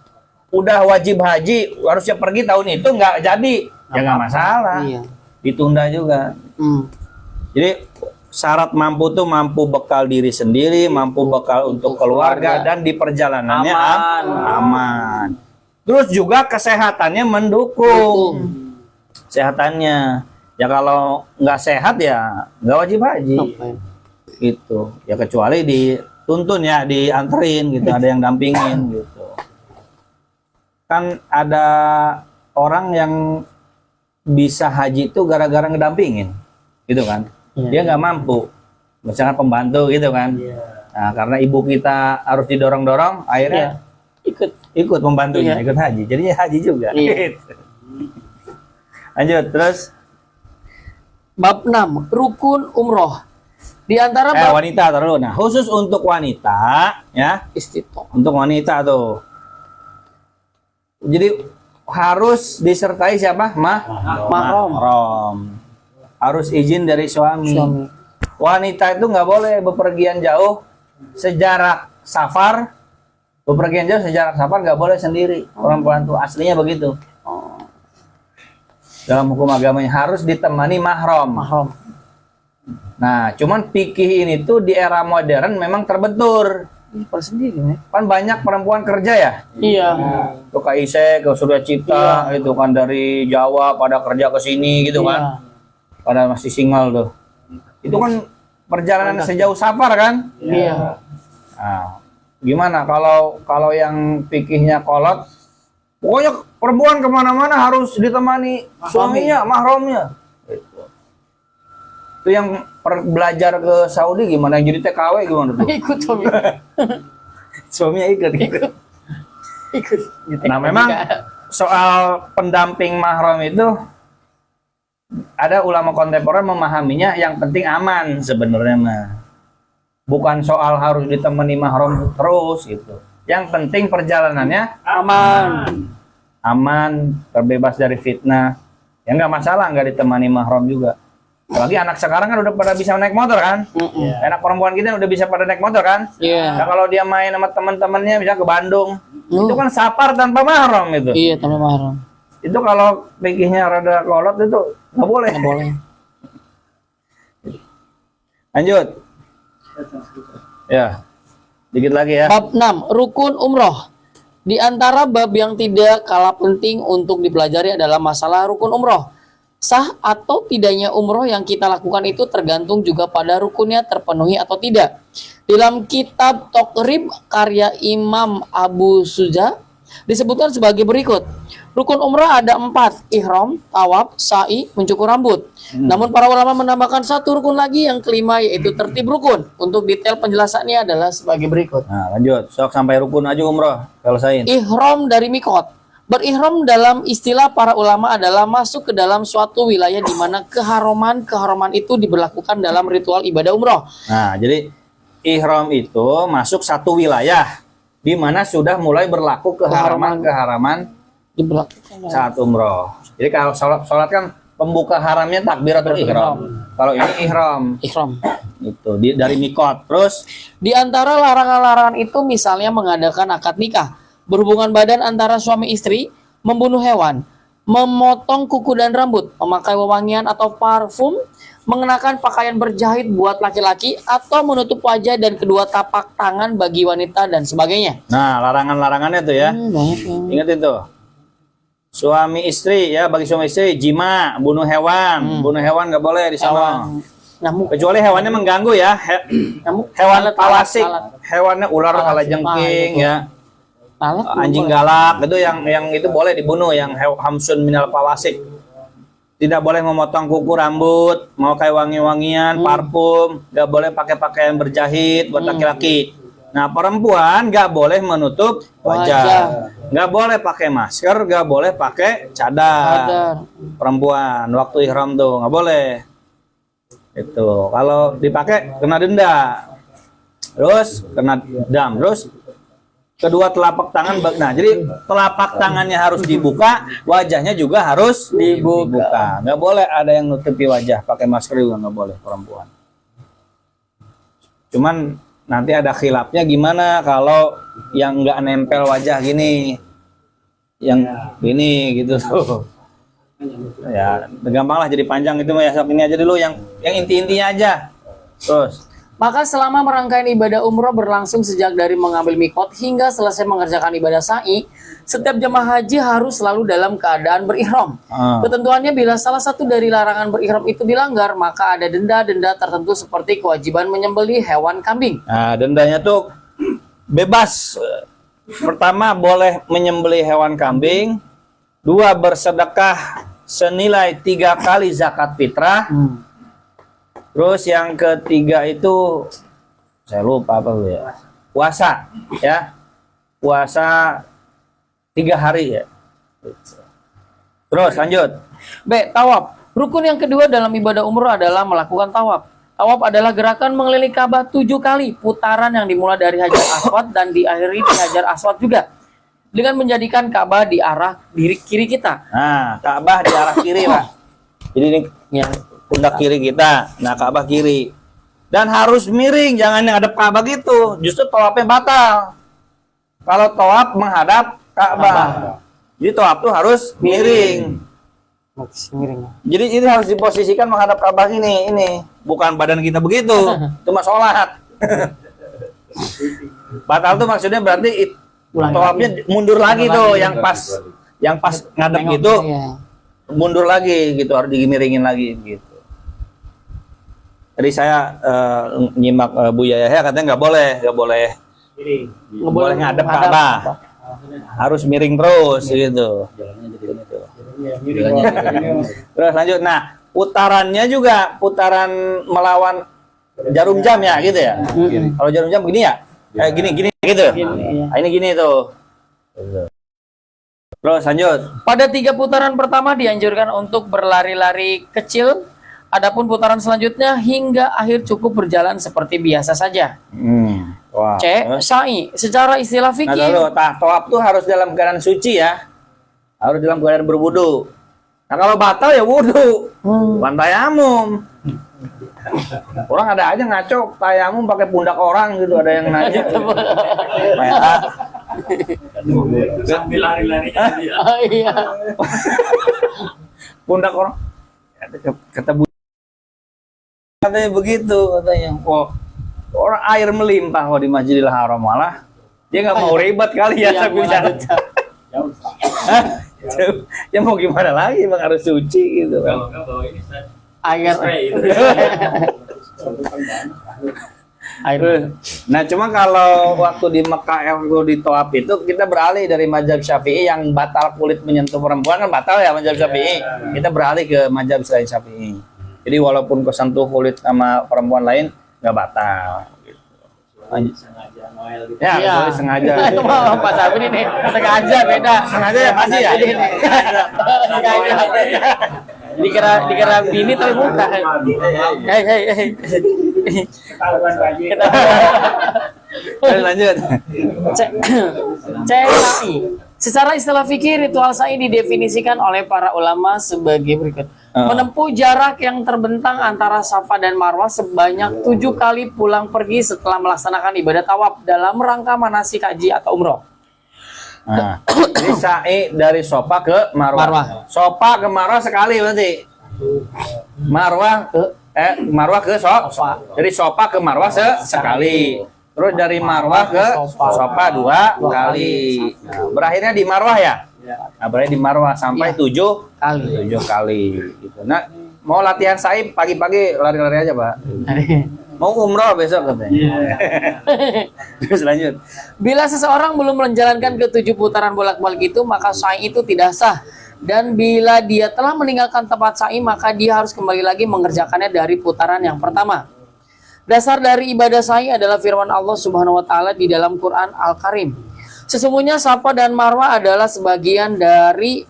udah wajib haji harusnya pergi tahun itu nggak jadi, ya nggak masalah. Iya. Ditunda juga. Jadi syarat mampu tuh mampu bekal diri sendiri, mampu bekal untuk keluarga, dan di perjalanannya aman. Terus juga kesehatannya mendukung. Kesehatannya. Ya kalau nggak sehat ya nggak wajib haji. Gitu. Ya kecuali dituntun ya, dianterin gitu, ada yang dampingin gitu. Kan ada orang yang bisa haji itu gara-gara ngedampingin. Gitu kan. Dia nggak mampu. Misalkan pembantu gitu kan. Nah, karena ibu kita harus didorong-dorong, akhirnya ikut pembantunya, ikut haji. Jadinya haji juga. Gitu. Lanjut terus. Bab 6, rukun umroh. Di antara Wanita terus. Nah, khusus untuk wanita ya. istitoh. Untuk wanita tuh. Jadi harus disertai siapa? Mahram. Harus izin dari suami. Wanita itu nggak boleh bepergian jauh sejarak safar. Bepergian jauh sejarak safar nggak boleh sendiri. Perempuan tuh aslinya begitu. Dalam hukum agamanya harus ditemani mahram. Nah, cuman fikih ini tuh di era modern memang terbentur. Kan banyak perempuan kerja ya. Iya. Ke KIC, ke Surya Cipta, itu kan dari Jawa pada kerja ke sini gitu kan. Pada masih single tuh. Itu kan perjalanan sejauh safar kan? Iya. Nah, gimana kalau yang fikihnya kolot? Pokoknya perempuan kemana-mana harus ditemani suaminya, mahramnya. Itu yang belajar ke Saudi gimana? Yang jadi TKW gimana tuh? Ikut suami. Suaminya ikut. Nah memang soal pendamping mahram itu ada ulama kontemporer memahaminya yang penting aman sebenarnya mah. Bukan soal harus ditemani mahram terus gitu. Yang penting perjalanannya aman, terbebas dari fitnah. Ya nggak masalah nggak ditemani mahram juga. Apalagi anak sekarang kan udah pada bisa naik motor kan. Anak perempuan kita udah bisa pada naik motor kan. Nah, kalau dia main sama teman-temannya bisa ke Bandung, itu kan safar tanpa mahram itu. Iya, tanpa mahram. Itu kalau fikihnya rada kolot itu nggak boleh. Nggak boleh. Lanjut. Ya. Dikit lagi ya. Bab 6, rukun umroh. Di antara bab yang tidak kalah penting untuk dipelajari adalah masalah rukun umroh. Sah atau tidaknya umroh yang kita lakukan itu tergantung juga pada rukunnya terpenuhi atau tidak. Dalam kitab Taqrib karya Imam Abu Suja disebutkan sebagai berikut. Rukun umroh ada 4, ihram, tawaf, sa'i, mencukur rambut. Namun para ulama menambahkan satu rukun lagi yang kelima yaitu tertib rukun. Untuk detail penjelasannya adalah sebagai berikut. Nah, lanjut. Sok sampai rukun aja umroh. Selesain. Ihram dari mikot. Berihram dalam istilah para ulama adalah masuk ke dalam suatu wilayah di mana keharuman itu diberlakukan dalam ritual ibadah umroh. Nah, jadi ihram itu masuk satu wilayah di mana sudah mulai berlaku keharaman Diberlakukan saat umroh. Jadi kalau sholat kan pembuka haramnya takbiratul ihram. Kalau ini ihram. Itu dari mikot. Terus di antara larangan-larangan itu misalnya mengadakan akad nikah, berhubungan badan antara suami istri, membunuh hewan, memotong kuku dan rambut, memakai wewangian atau parfum, mengenakan pakaian berjahit buat laki-laki, atau menutup wajah dan kedua tapak tangan bagi wanita dan sebagainya. Nah, larangan-larangannya tuh ya. Ingat itu. Suami istri ya, bagi suami istri jima, bunuh hewan nggak boleh di sana. Kecuali hewannya mengganggu ya. Hewan pawasik, hewannya ular kalajengking ya. Anjing galak itu yang itu boleh dibunuh, yang hamsun minal pawasik. Tidak boleh memotong kuku rambut, mau kayak wangi-wangian, parfum, nggak boleh pakai pakaian berjahit buat laki-laki. Nah, perempuan nggak boleh menutup wajah, nggak boleh pakai masker, nggak boleh pakai cadar. Perempuan waktu ihram tuh nggak boleh. Itu kalau dipakai kena denda, terus kena dam, terus kedua telapak tangan, nah jadi telapak tangannya harus dibuka, wajahnya juga harus dibuka. Nggak boleh ada yang nutupi wajah, pakai masker juga nggak boleh perempuan. Cuman nanti ada khilafnya gimana kalau yang nggak nempel wajah gini, yang gini gitu tuh. Ya gampang lah, jadi panjang itu mah ya. Ini aja dulu yang inti-intinya aja. Terus Maka selama merangkaian ibadah umroh berlangsung sejak dari mengambil mikot hingga selesai mengerjakan ibadah sa'i, setiap jemaah haji harus selalu dalam keadaan berihram. Ketentuannya bila salah satu dari larangan berihram itu dilanggar, maka ada denda-denda tertentu seperti kewajiban menyembelih hewan kambing. Nah, dendanya tuh bebas. Pertama, boleh menyembelih hewan kambing. Dua, bersedekah senilai 3 kali zakat fitrah. Terus yang ketiga itu saya lupa apa ya. Puasa ya. Puasa 3 hari ya. Terus lanjut. B. Tawaf. Rukun yang kedua dalam ibadah umroh adalah melakukan tawaf. Tawaf adalah gerakan mengelilingi Ka'bah 7 kali, putaran yang dimulai dari Hajar Aswad dan diakhiri di Hajar Aswad juga, dengan menjadikan Ka'bah di arah kiri kita. Nah, Ka'bah di arah kiri, Pak. Jadi ini Ya. pundak kiri kita, nah Ka'bah kiri. Dan harus miring, jangan yang hadap Ka'bah gitu. Justru tawafnya batal. Kalau tawaf menghadap Ka'bah. Jadi tawaf tuh harus miring. Jadi ini harus diposisikan menghadap Ka'bah ini. Bukan badan kita begitu, cuma sholat. Batal tuh maksudnya berarti tawafnya mundur lagi tuh, yang pas ngadep gitu. Mundur lagi gitu, harus dimiringin lagi gitu. Jadi saya nyimak Bu Yahya katanya nggak boleh ngadep Ka'bah, harus miring terus gitu. Terus lanjut. Nah, putarannya juga putaran melawan jarum jam ya gitu ya. Kalau jarum jam begini ya, gini gitu. Nah, ini gini tuh. Terus lanjut. Pada 3 putaran pertama dianjurkan untuk berlari-lari kecil. Adapun putaran selanjutnya hingga akhir cukup berjalan seperti biasa saja. Wah. C. Sa'i. Secara istilah Nah, fikih. dulu, tawaf tuh harus dalam keadaan suci ya. Harus dalam keadaan berwudu. Nah, kalau batal ya wudu. Bukan tayamum. Orang ada aja ngaco tayamum pakai pundak orang gitu, ada yang nanya. Sambil lari-lari ya. Oh, iya. Pundak orang. Kata Bu katanya begitu katanya. Kok orang air melimpah kok di Masjidil Haram, malah dia nggak mau ribet kali ya bicara. Ya mau gimana lagi, emang harus suci gitu kan. Kalau nggak bawa ini Ustaz. Air. Spray itu. Air. Nah, cuma kalau waktu di Mekah, waktu di Tawaf itu kita beralih dari mazhab Syafi'i yang batal kulit menyentuh perempuan kan batal ya mazhab Syafi'i. Kita beralih ke mazhab selain Syafi'i. Jadi walaupun kesentuh kulit sama perempuan lain nggak batal. Sengaja Noel gitu. Ya, Iya. boleh sengaja. Itu mah Pak Sabri nih, sengaja beda. Sengaja ya pasti ya. Sengaja. Dikira bini tapi bukan. Hei. Ketahuan pagi. Terus lanjut. Sa'i. Secara istilah fikih, ritual sa'i didefinisikan oleh para ulama sebagai berikut. Menempuh jarak yang terbentang antara Safa dan Marwah sebanyak 7 kali pulang pergi setelah melaksanakan ibadah tawaf dalam rangka manasik haji atau umroh. Nah, jadi sa'i dari Sofa ke Marwah. Sofa ke Marwah sekali berarti. Marwah ke Sofa. Jadi Sofa ke Marwah sekali. Terus dari Marwah ke Sofa 2 kali. Nah, berakhirnya di Marwah ya? Nah, berakhir di Marwah sampai 7 kali gitu. Nah, mau latihan sa'i pagi-pagi lari-lari aja, Pak. Mau umroh besok katanya. Terus lanjut. Bila seseorang belum menjalankan ke 7 putaran bolak-balik itu, maka sa'i itu tidak sah. Dan bila dia telah meninggalkan tempat sa'i, maka dia harus kembali lagi mengerjakannya dari putaran yang pertama. Dasar dari ibadah sa'i adalah firman Allah Subhanahu wa taala di dalam Quran Al-Karim. Sesungguhnya Safa dan Marwah adalah sebagian dari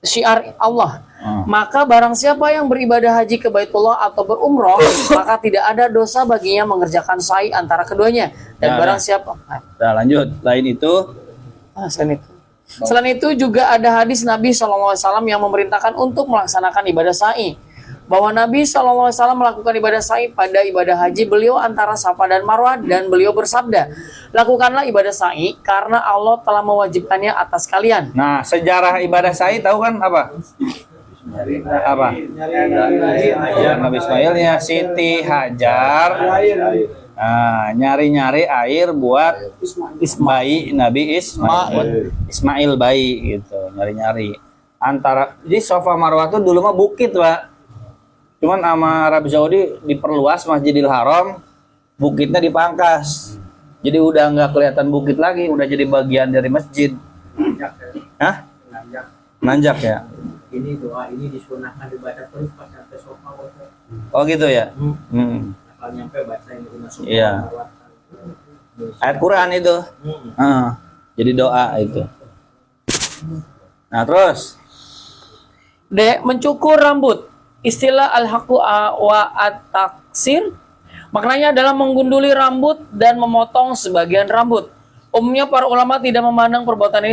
syiar Allah. Maka barang siapa yang beribadah haji ke Baitullah atau berumroh, maka tidak ada dosa baginya mengerjakan sa'i antara keduanya. Dan barang siapa Nah, lanjut. Lain itu Selain itu juga ada hadis Nabi SAW yang memerintahkan untuk melaksanakan ibadah sa'i. Bahwa Nabi SAW melakukan ibadah sa'i pada ibadah haji beliau antara Safa dan Marwah, dan beliau bersabda, lakukanlah ibadah sa'i karena Allah telah mewajibkannya atas kalian. Nah, sejarah ibadah sa'i tahu kan apa? Apa? Ya, Nabi Ismailnya Siti Hajar. Nah, nyari-nyari air buat bayi Nabi Ismail bayi gitu, nyari-nyari. Antara jadi Safa Marwah tuh dulu mah bukit, Pak. Cuman sama Arab Saudi diperluas Masjidil Haram, bukitnya dipangkas. Jadi udah nggak kelihatan bukit lagi, udah jadi bagian dari masjid. Hah? Nanjak ya. Ini doa ini disunahkan dibaca terus pas sampai sofa. Oh gitu ya. Kalau nyampe baca ini masuk. Iya. Ayat Quran itu. Jadi doa itu. Nah terus. D. Mencukur rambut. Istilah al-haqu wa at-taksir maknanya adalah menggunduli rambut dan memotong sebagian rambut. Umumnya para ulama tidak memandang perbuatan ini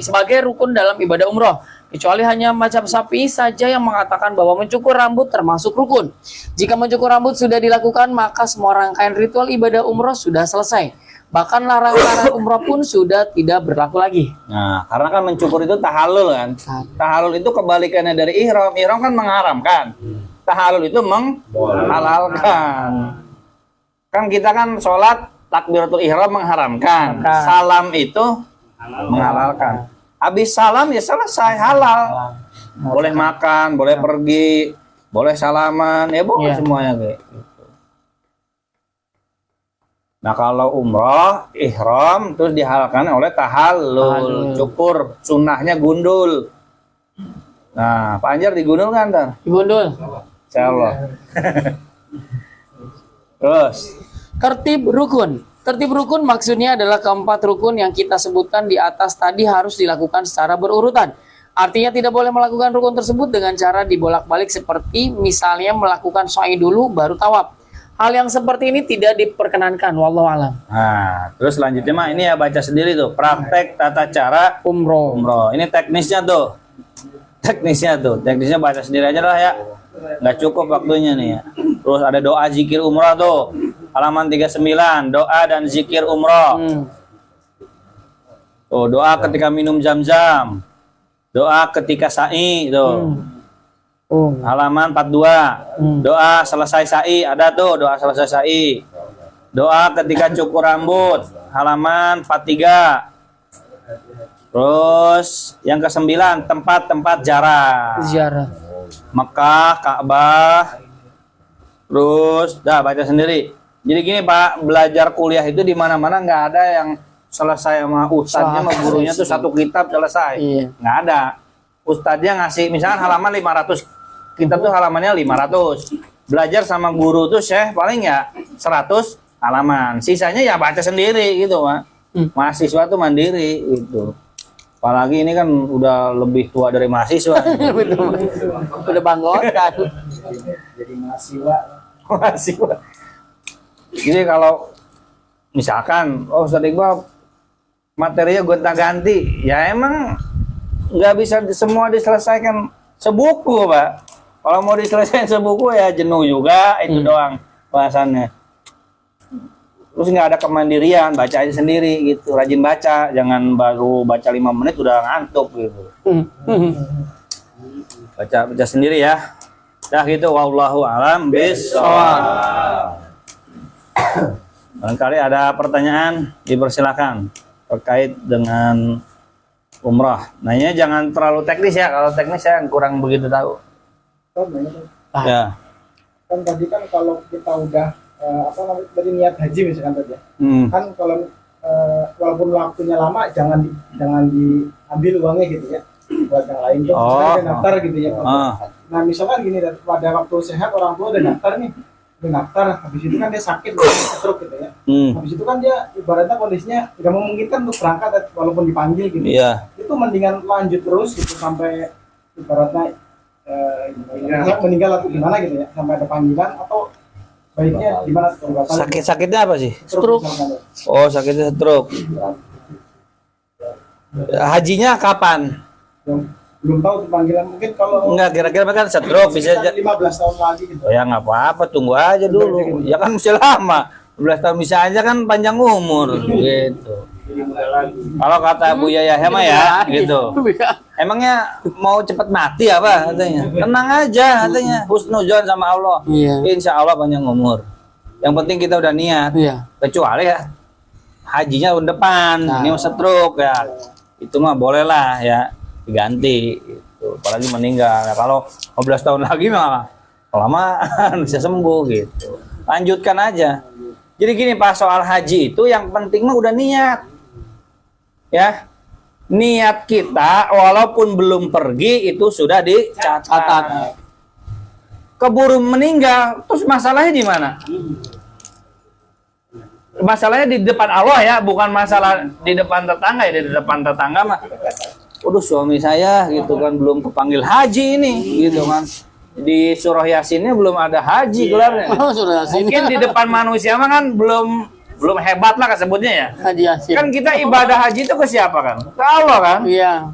sebagai rukun dalam ibadah umroh, kecuali hanya mazhab Syafi'i saja yang mengatakan bahwa mencukur rambut termasuk rukun. Jika mencukur rambut sudah dilakukan, maka semua rangkaian ritual ibadah umroh sudah selesai. Bahkan larangan umroh pun sudah tidak berlaku lagi. Nah, karena kan mencukur itu tahallul kan. Tahallul itu kebalikannya dari ihram. Ihram kan mengharamkan. Tahallul itu menghalalkan. Kan kita kan sholat takbiratul ihram mengharamkan. Salam itu menghalalkan. Habis salam ya selesai, halal. Boleh makan, boleh pergi, boleh salaman, ya boleh semuanya kayak gitu. Nah kalau umroh, ihram, terus dihalalkan oleh tahallul, cukur, sunnahnya gundul. Nah, Pak Anjar digundul kan, Tan? Digundul. Insyaallah. Terus, tertib rukun. Tertib rukun maksudnya adalah keempat rukun yang kita sebutkan di atas tadi harus dilakukan secara berurutan. Artinya tidak boleh melakukan rukun tersebut dengan cara dibolak-balik seperti misalnya melakukan sa'i dulu baru tawaf. Hal yang seperti ini tidak diperkenankan, wallahu alam. Nah, terus selanjutnya mah ini ya baca sendiri tuh, praktek tata cara Umroh. Ini teknisnya tuh. Teknisnya baca sendiri aja lah ya. Nggak cukup waktunya nih ya. Terus ada doa zikir umroh tuh. Halaman 39, doa dan zikir umroh. Tuh, doa ketika minum zam-zam. Doa ketika sa'i tuh. Halaman 42. Doa selesai sa'i, ada tuh doa selesai sa'i. Doa ketika cukur rambut, halaman 43. Terus yang ke-9, tempat-tempat ziarah. Mekah, Ka'bah. Terus dah baca sendiri. Jadi gini Pak, belajar kuliah itu di mana-mana nggak ada yang selesai sama ustadznya sama gurunya tuh satu kitab selesai. Nggak ada. Ustadznya ngasih misalkan halaman 500, kita tuh halamannya 500. Belajar sama guru tuh Syekh paling ya 100 halaman. Sisanya ya baca sendiri gitu, Pak. Mahasiswa tuh mandiri gitu. Apalagi ini kan udah lebih tua dari mahasiswa. Udah banggotan. Jadi mahasiswa. Jadi kalau misalkan Ustadz Iqbal materinya gonta-ganti, ya emang nggak bisa semua diselesaikan sebuku, Pak. Kalau mau diselesaikan sebuku ya jenuh juga, itu doang bahasannya. Terus nggak ada kemandirian, baca aja sendiri gitu, rajin baca, jangan baru baca 5 menit udah ngantuk gitu. Baca sendiri ya. Dah gitu, wallahu alam bishawab. Barangkali ada pertanyaan, dipersilakan terkait dengan umrah. Nanya jangan terlalu teknis ya, kalau teknis saya kurang begitu tahu. Ya. Kan tadi kan kalau kita udah dari niat haji misalkan tadi ya. Kan kalau walaupun waktunya lama jangan diambil uangnya gitu ya. buat yang lain tuh Oh. ada daftar gitu ya. Ah. Nah misalkan gini, pada waktu sehat orang tua udah daftar nih, udah daftar, habis itu kan dia sakit, stroke gitu ya. Habis itu kan dia ibaratnya kondisinya tidak memungkinkan untuk berangkat walaupun dipanggil gitu. Iya. Itu mendingan lanjut terus gitu sampai ibaratnya meninggal atau gimana gitu ya, sampai ada panggilan, atau baiknya gimana? Sakit-sakitnya apa sih? Stroke. misalkan. Oh, sakitnya stroke. Hajinya kapan? Belum tahu tuh panggilan, mungkin kalau Enggak, kira-kira kan stroke bisa aja. 15 tahun lagi gitu. Oh, ya nggak apa-apa, tunggu aja dulu. Ya kan masih lama. 12 tahun bisa aja kan panjang umur gitu. Kalau kata Bu Yaya Hema ya gitu. Emangnya mau cepat mati apa katanya? Tenang aja katanya. Husnuzon sama Allah. Iya. Insya Allah panjang umur. Yang penting kita udah niat. Iya. Kecuali ya hajinya tahun depan, Nah. ini stroke ya. Itu mah boleh lah ya diganti. Gitu. Apalagi meninggal. Nah, kalau 15 tahun lagi mah kelamaan bisa sembuh gitu. Lanjutkan aja. Jadi gini Pak, soal haji itu yang penting mah udah niat. Ya. Niat kita walaupun belum pergi itu sudah dicatat. Keburu meninggal, terus masalahnya di mana? Masalahnya di depan Allah ya, bukan masalah di depan tetangga ya. Di depan tetangga mah, waduh suami saya gitu kan belum kepanggil haji ini gitu kan. Di surah Yasinnya belum ada haji gelarnya. Oh, sudah sini. Mungkin di depan manusia mah kan belum hebat lah kesebutnya ya. Haji Yasin. Kan kita ibadah haji itu ke siapa kan? Ke Allah kan? Iya.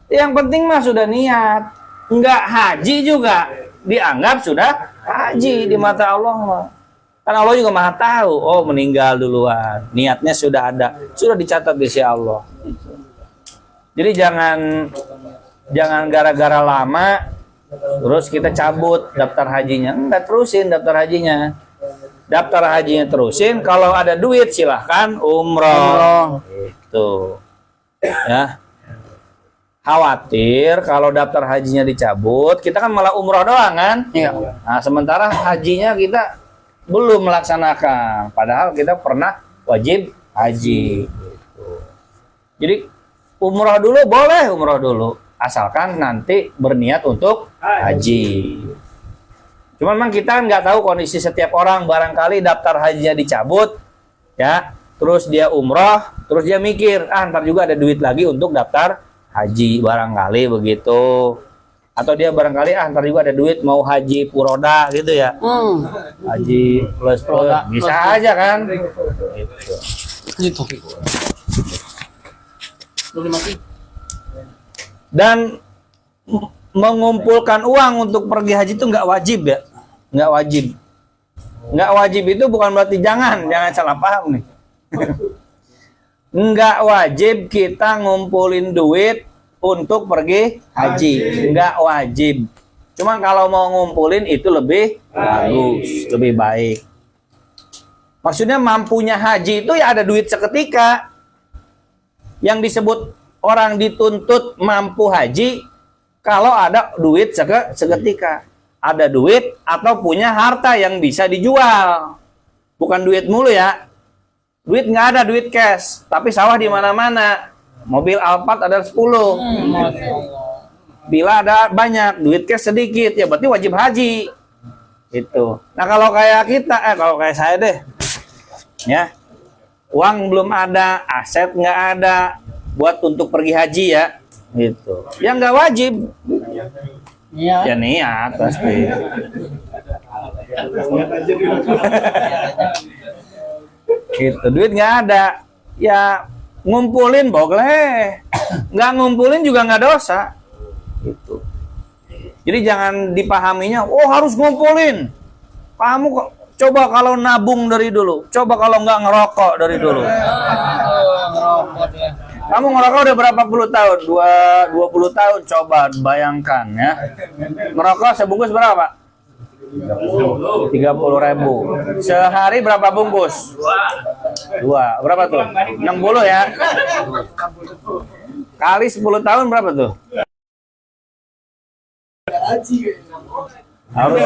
Yang penting mah sudah niat. Enggak haji juga dianggap sudah haji di mata Allah mah. Kan Allah juga Maha tahu. Oh, meninggal duluan. Niatnya sudah ada, sudah dicatat di sisi Allah. Jadi jangan gara-gara lama terus kita cabut daftar hajinya. Enggak, terusin daftar hajinya. Daftar hajinya terusin, kalau ada duit silahkan umroh. Gitu. Ya. Khawatir kalau daftar hajinya dicabut, kita kan malah umroh doang kan? Iya. Nah, sementara hajinya kita belum melaksanakan, padahal kita pernah wajib haji. Gitu. Jadi umroh dulu boleh, umroh dulu, asalkan nanti berniat untuk haji. Cuman memang kita nggak tahu kondisi setiap orang, barangkali daftar hajinya dicabut, ya, terus dia umroh, terus dia mikir, ntar juga ada duit lagi untuk daftar haji, barangkali begitu. Atau dia barangkali ntar juga ada duit mau haji puroda gitu ya. Haji plus bisa plus. aja kan. Gitu. Gitu. Belum mati. Dan mengumpulkan uang untuk pergi haji itu nggak wajib ya. Nggak wajib. Nggak wajib itu bukan berarti jangan salah paham nih. Nggak wajib kita ngumpulin duit untuk pergi haji, nggak wajib. Cuma kalau mau ngumpulin itu lebih bagus, lebih baik. Maksudnya mampunya haji itu ya ada duit seketika. Yang disebut orang dituntut mampu haji kalau ada duit seketika. Ada duit atau punya harta yang bisa dijual. Bukan duit mulu ya. Duit nggak ada, duit cash, tapi sawah di mana-mana. Mobil Alphard ada 10. Bila ada banyak, duit cash sedikit, ya berarti wajib haji. Itu. Nah, kalau kayak kita, kalau kayak saya deh. Ya. Uang belum ada, aset nggak ada buat untuk pergi haji ya. Gitu. Ya nggak wajib. Iya. Ya niat pasti. Gitu, duit nggak ada, ya ngumpulin boleh, nggak ngumpulin juga nggak dosa. Gitu. Jadi jangan dipahaminya, oh harus ngumpulin. Kamu coba kalau nabung dari dulu, coba kalau nggak ngerokok dari dulu. Kamu ngerokok udah berapa puluh tahun? 20 tahun, coba bayangkan ya. Ngerokok sebungkus berapa? 30.000. Sehari berapa bungkus? 2. Berapa tuh? 60 ya. Kali 10 tahun berapa tuh? Harus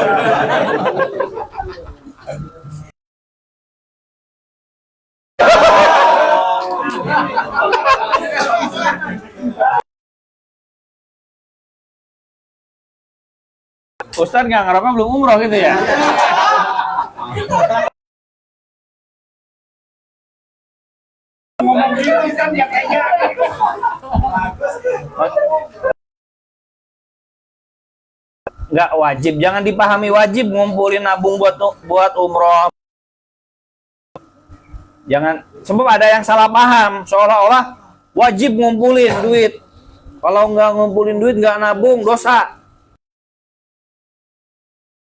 Ustaz nggak ngarepnya belum umroh gitu ya? Ngomong gitu kan ya kayaknya. Nggak wajib, jangan dipahami wajib ngumpulin nabung buat umroh. Jangan, sebab ada yang salah paham seolah-olah wajib ngumpulin duit. Kalau nggak ngumpulin duit nggak nabung dosa.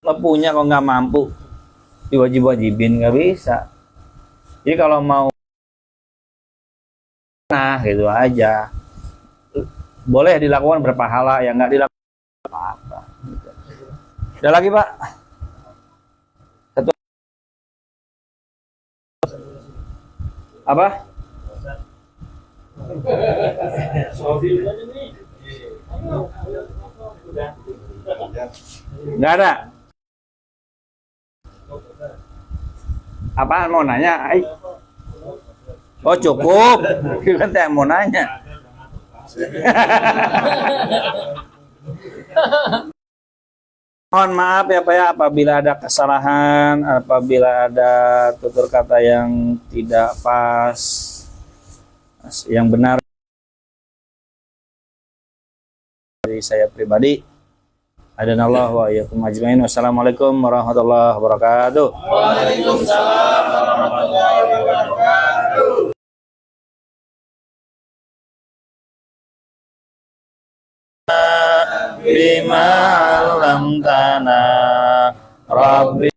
Nggak punya kalau nggak mampu diwajib-wajibin nggak bisa. Jadi kalau mau nah gitu aja boleh dilakukan berpahala, yang nggak dilakukan apa-apa. Ada lagi Pak? Satu apa? Nggak ada. Apa mau nanya? Oh cukup. Kan saya mau nanya. Mohon maaf ya Pak ya apabila ada kesalahan, apabila ada tutur kata yang tidak pas, yang benar dari saya pribadi. Adanallah wa iyyakum ajmain. Wassalamualaikum warahmatullahi wabarakatuh. Waalaikumsalam warahmatullahi wabarakatuh. Bima lamtana Rabbi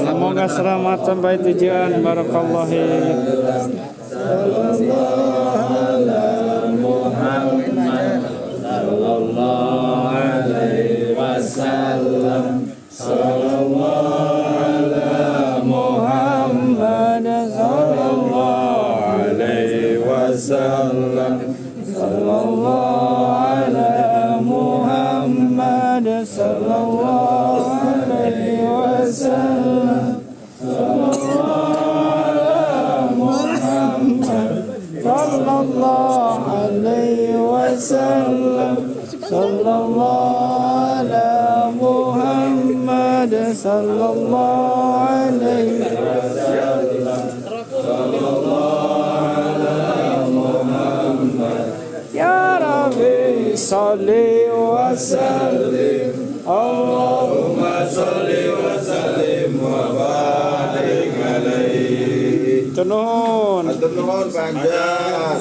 Semoga selamat sampai tujuan. Barakallahu. sallallahu alaihi wasallam, sallallahu ala Muhammad, sallallahu alaihi ya Rabbi salli wa sallim, Allahumma salli wa sallim wa barik alaihi. Tenun panjang.